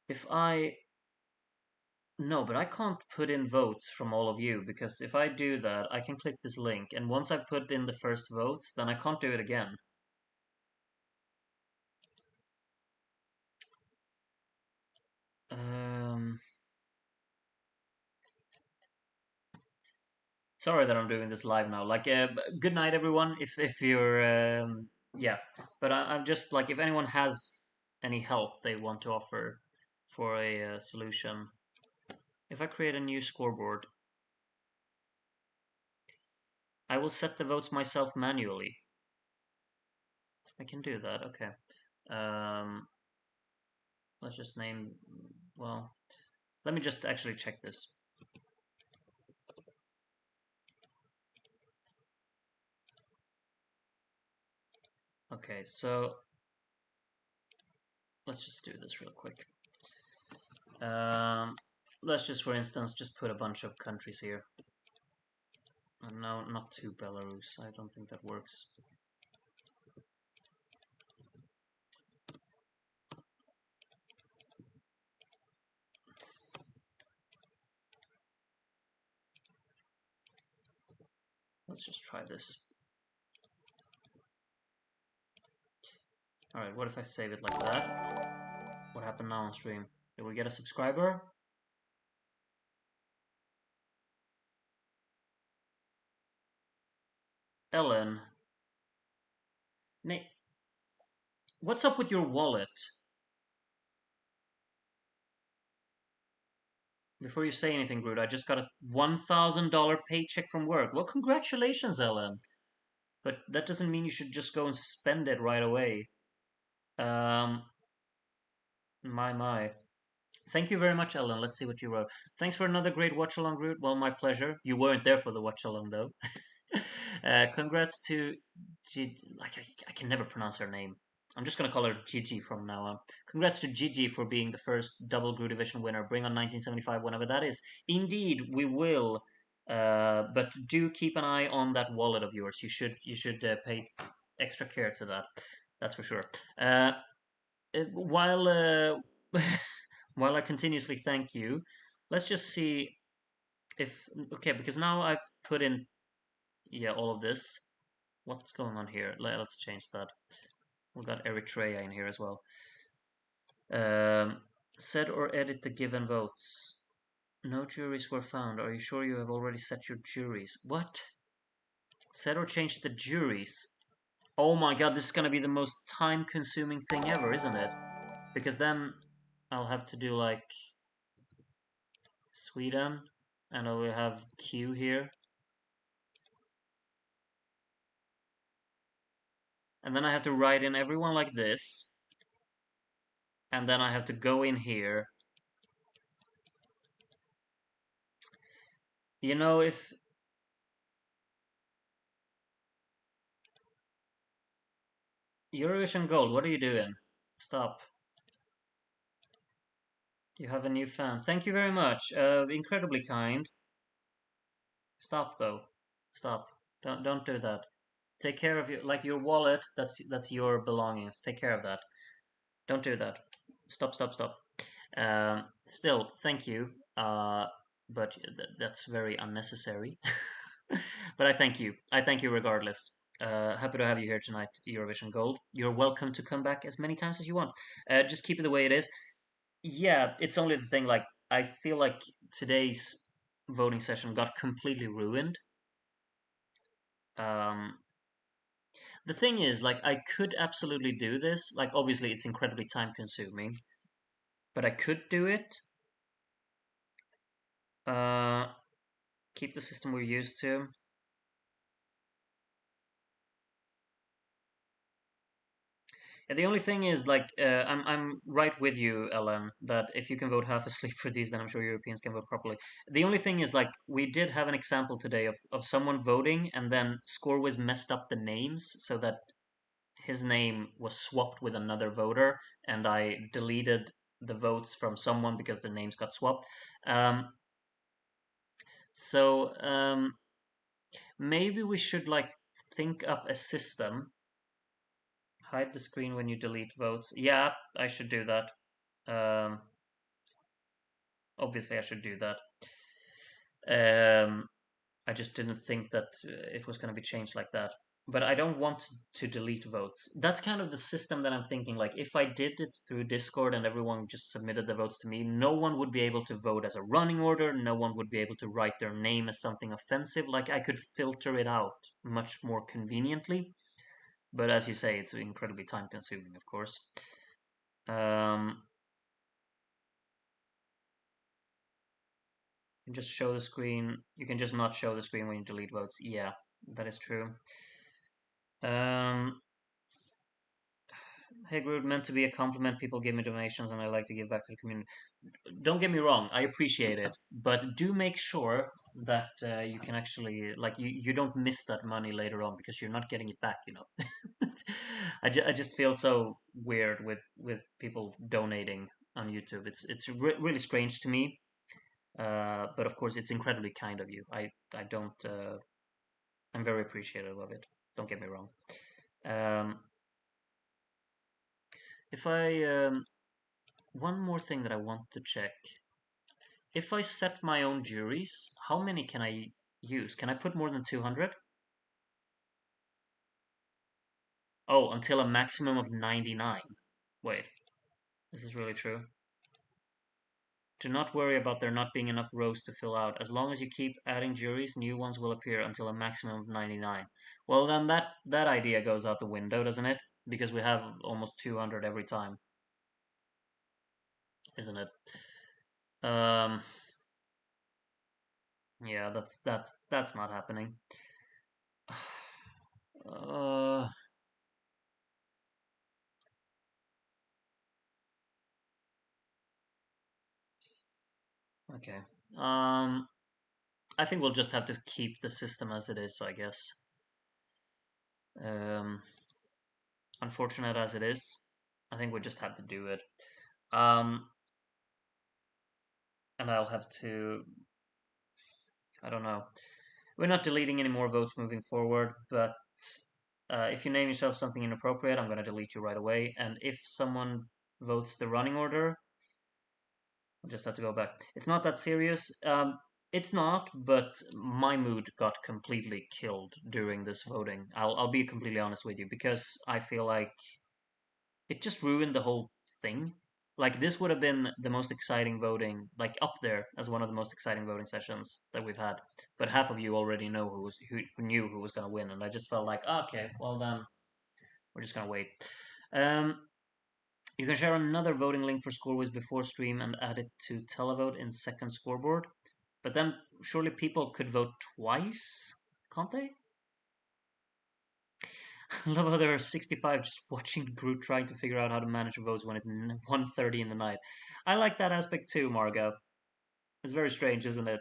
If I no, but I can't put in votes from all of you because if I do that, I can click this link, and once I've put in the first votes, then I can't do it again. Um, Sorry that I'm doing this live now. Like, good night, everyone. If you're Yeah, but I'm just like, if anyone has any help they want to offer for a solution. If I create a new scoreboard, I will set the votes myself manually. I can do that. Okay. Um, let's just name. Well, let me just actually check this. Okay, so let's just do this real quick. Um, let's just, for instance, just put a bunch of countries here. No, not to Belarus. I don't think that works. Let's just try this. Alright, what if I save it like that? What happened now on stream? Did we get a subscriber? Ellen. Nate, what's up with your wallet? Before you say anything, Groot, I just got a $1,000 paycheck from work. Well, congratulations, Ellen. But that doesn't mean you should just go and spend it right away. Um, my. Thank you very much, Ellen. Let's see what you wrote. Thanks for another great watch along, Groot. Well, my pleasure. You weren't there for the watch along, though. Congrats to like I can never pronounce her name. I'm just gonna call her Gigi from now on. Congrats to Gigi for being the first double Group Division winner. Bring on 1975 whenever that is. Indeed, we will. But do keep an eye on that wallet of yours. You should pay extra care to that. That's for sure. While while I continuously thank you, let's just see if okay, because now I've put in, yeah, all of this. What's going on here? Let's change that. We've got Eritrea in here as well. Um, Set or edit the given votes. No juries were found. Are you sure you have already set your juries? What? Set or change the juries? Oh my god, this is gonna be the most time-consuming thing ever, isn't it? Because then I'll have to do like Sweden, and I will have Q here. And then I have to write in everyone like this. And then I have to go in here. You know, if Eurovision Gold, what are you doing? Stop. You have a new fan. Thank you very much. Incredibly kind. Stop though. Stop. Don't do that. Take care of your wallet. That's your belongings. Take care of that. Don't do that. Stop. Stop. Stop. Still, thank you. But that's very unnecessary. But I thank you. I thank you regardless. Happy to have you here tonight, Eurovision Gold. You're welcome to come back as many times as you want. Just keep it the way it is. Yeah, it's only the thing, like, I feel like today's voting session got completely ruined. Um, the thing is, like, I could absolutely do this. Like, obviously, it's incredibly time consuming, but I could do it. Uh, Keep the system we're used to. Yeah, the only thing is, like, I'm right with you, Ellen, that if you can vote half asleep for these, then I'm sure Europeans can vote properly. The only thing is, like, we did have an example today of someone voting, and then ScoreWiz messed up the names so that his name was swapped with another voter, and I deleted the votes from someone because the names got swapped. Um, so maybe we should like think up a system. Hide the screen when you delete votes. Yeah, I should do that. Um, Obviously, I should do that. Um, I just didn't think that it was going to be changed like that. But I don't want to delete votes. That's kind of the system that I'm thinking. Like, if I did it through Discord and everyone just submitted the votes to me, no one would be able to vote as a running order. No one would be able to write their name as something offensive. Like, I could filter it out much more conveniently. But as you say, it's incredibly time consuming, of course. Um, you can just show the screen. You can just not show the screen when you delete votes. Yeah, that is true. Um, hey, Groot, meant to be a compliment. People give me donations, and I like to give back to the community. Don't get me wrong, I appreciate it, but do make sure that you can actually like you don't miss that money later on because you're not getting it back. I just feel so weird with people donating on YouTube. It's really strange to me. But of course, it's incredibly kind of you. I don't. I'm very appreciative of it. Don't get me wrong. Um, if I one more thing that I want to check. If I set my own juries, how many can I use? Can I put more than 200? Oh, until a maximum of 99. Wait, this is really true. Do not worry about there not being enough rows to fill out. As long as you keep adding juries, new ones will appear until a maximum of 99. Well, then that idea goes out the window, doesn't it? Because we have almost 200 every time, isn't it? Um, yeah, that's not happening. Uh, okay. Um, I think we'll just have to keep the system as it is, I guess. Um, unfortunate as it is, I think we just have to do it. Um, and I'll have to. I don't know. We're not deleting any more votes moving forward, but if you name yourself something inappropriate, I'm going to delete you right away. And if someone votes the running order, I'll just have to go back. It's not that serious. It's not, but my mood got completely killed during this voting. I'll be completely honest with you because I feel like it just ruined the whole thing. Like this would have been the most exciting voting, like up there as one of the most exciting voting sessions that we've had. But half of you already know who knew who was going to win, and I just felt like, okay, well then we're just going to wait. Um, you can share another voting link for Scorewiz before stream and add it to televote in second scoreboard. But then surely people could vote twice, can't they? I love how there are 65 just watching the group trying to figure out how to manage votes when it's 1:30 in the night. I like that aspect too, Margot. It's very strange, isn't it?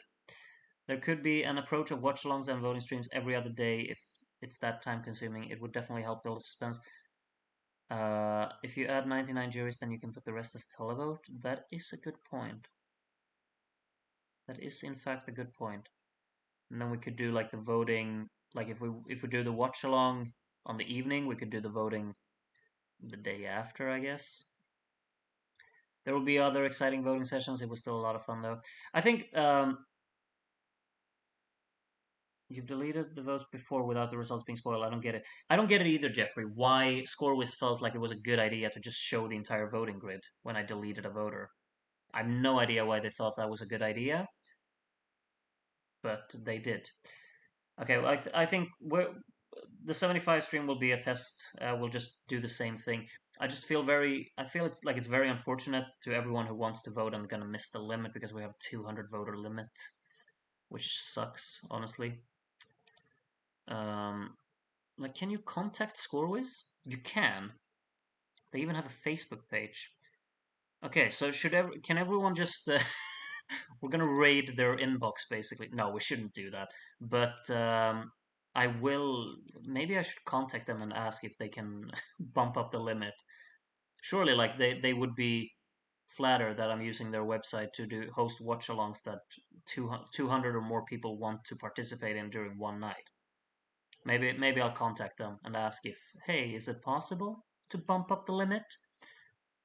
There could be an approach of watch-alongs and voting streams every other day if it's that time-consuming. It would definitely help build suspense. If you add 99 juries, then you can put the rest as televote. That is a good point. That is, in fact, a good point. And then we could do like the voting, like if we do the watch-along on the evening, we could do the voting the day after, I guess. There will be other exciting voting sessions. It was still a lot of fun, though. I think you've deleted the votes before without the results being spoiled. I don't get it. I don't get it either, Jeffrey. Why Scorewis felt like it was a good idea to just show the entire voting grid when I deleted a voter. I have no idea why they thought that was a good idea, but they did. Okay, well, I think the 75 stream will be a test. We'll just do the same thing. I feel it's like it's very unfortunate to everyone who wants to vote and gonna miss the limit because we have a 200 voter limit, which sucks, honestly. Um, like, can you contact Scorewiz? You can. They even have a Facebook page. Okay, so can everyone just we're gonna raid their inbox basically? No, we shouldn't do that. But I will. Maybe I should contact them and ask if they can bump up the limit. Surely, like they would be flattered that I'm using their website to do host watch-alongs that 200 or more people want to participate in during one night. Maybe I'll contact them and ask if, hey, is it possible to bump up the limit?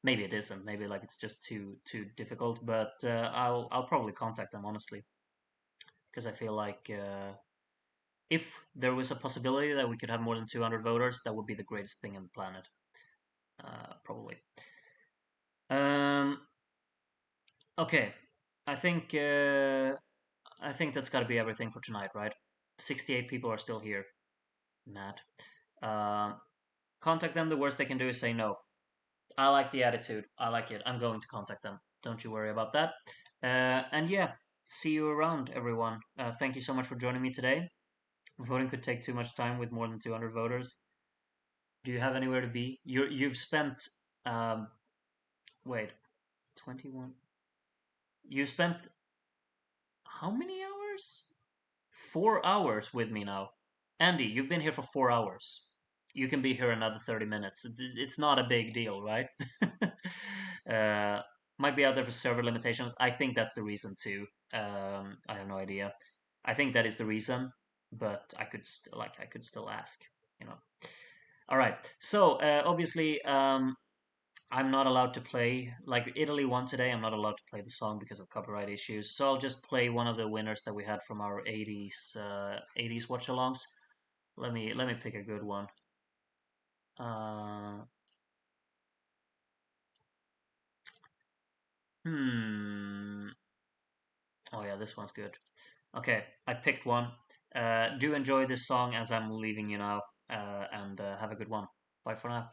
Maybe it isn't. Maybe like it's just too difficult. But I'll probably contact them honestly because I feel like if there was a possibility that we could have more than 200 voters, that would be the greatest thing on the planet. Probably. Um, okay, I think uh, I think that's got to be everything for tonight, right? 68 people are still here. Mad. Um, Contact them. The worst they can do is say no. I like the attitude. I like it. I'm going to contact them. Don't you worry about that. And yeah, see you around, everyone. Thank you so much for joining me today. Voting could take too much time with more than 200 voters. Do you have anywhere to be? You've spent um, wait, 21. You spent how many hours? 4 hours with me now. Andy, you've been here for 4 hours. You can be here another 30 minutes. It's not a big deal, right? uh, might be out there for server limitations. I think that's the reason too. I have no idea. I think that is the reason, but I could still ask, you know. All right. So obviously, I'm not allowed to play, like Italy won today. I'm not allowed to play the song because of copyright issues. So I'll just play one of the winners that we had from our 80s watch-alongs. Let me pick a good one. Uh, hmm. Oh yeah, this one's good. Okay, I picked one. Do enjoy this song as I'm leaving you now, and have a good one. Bye for now.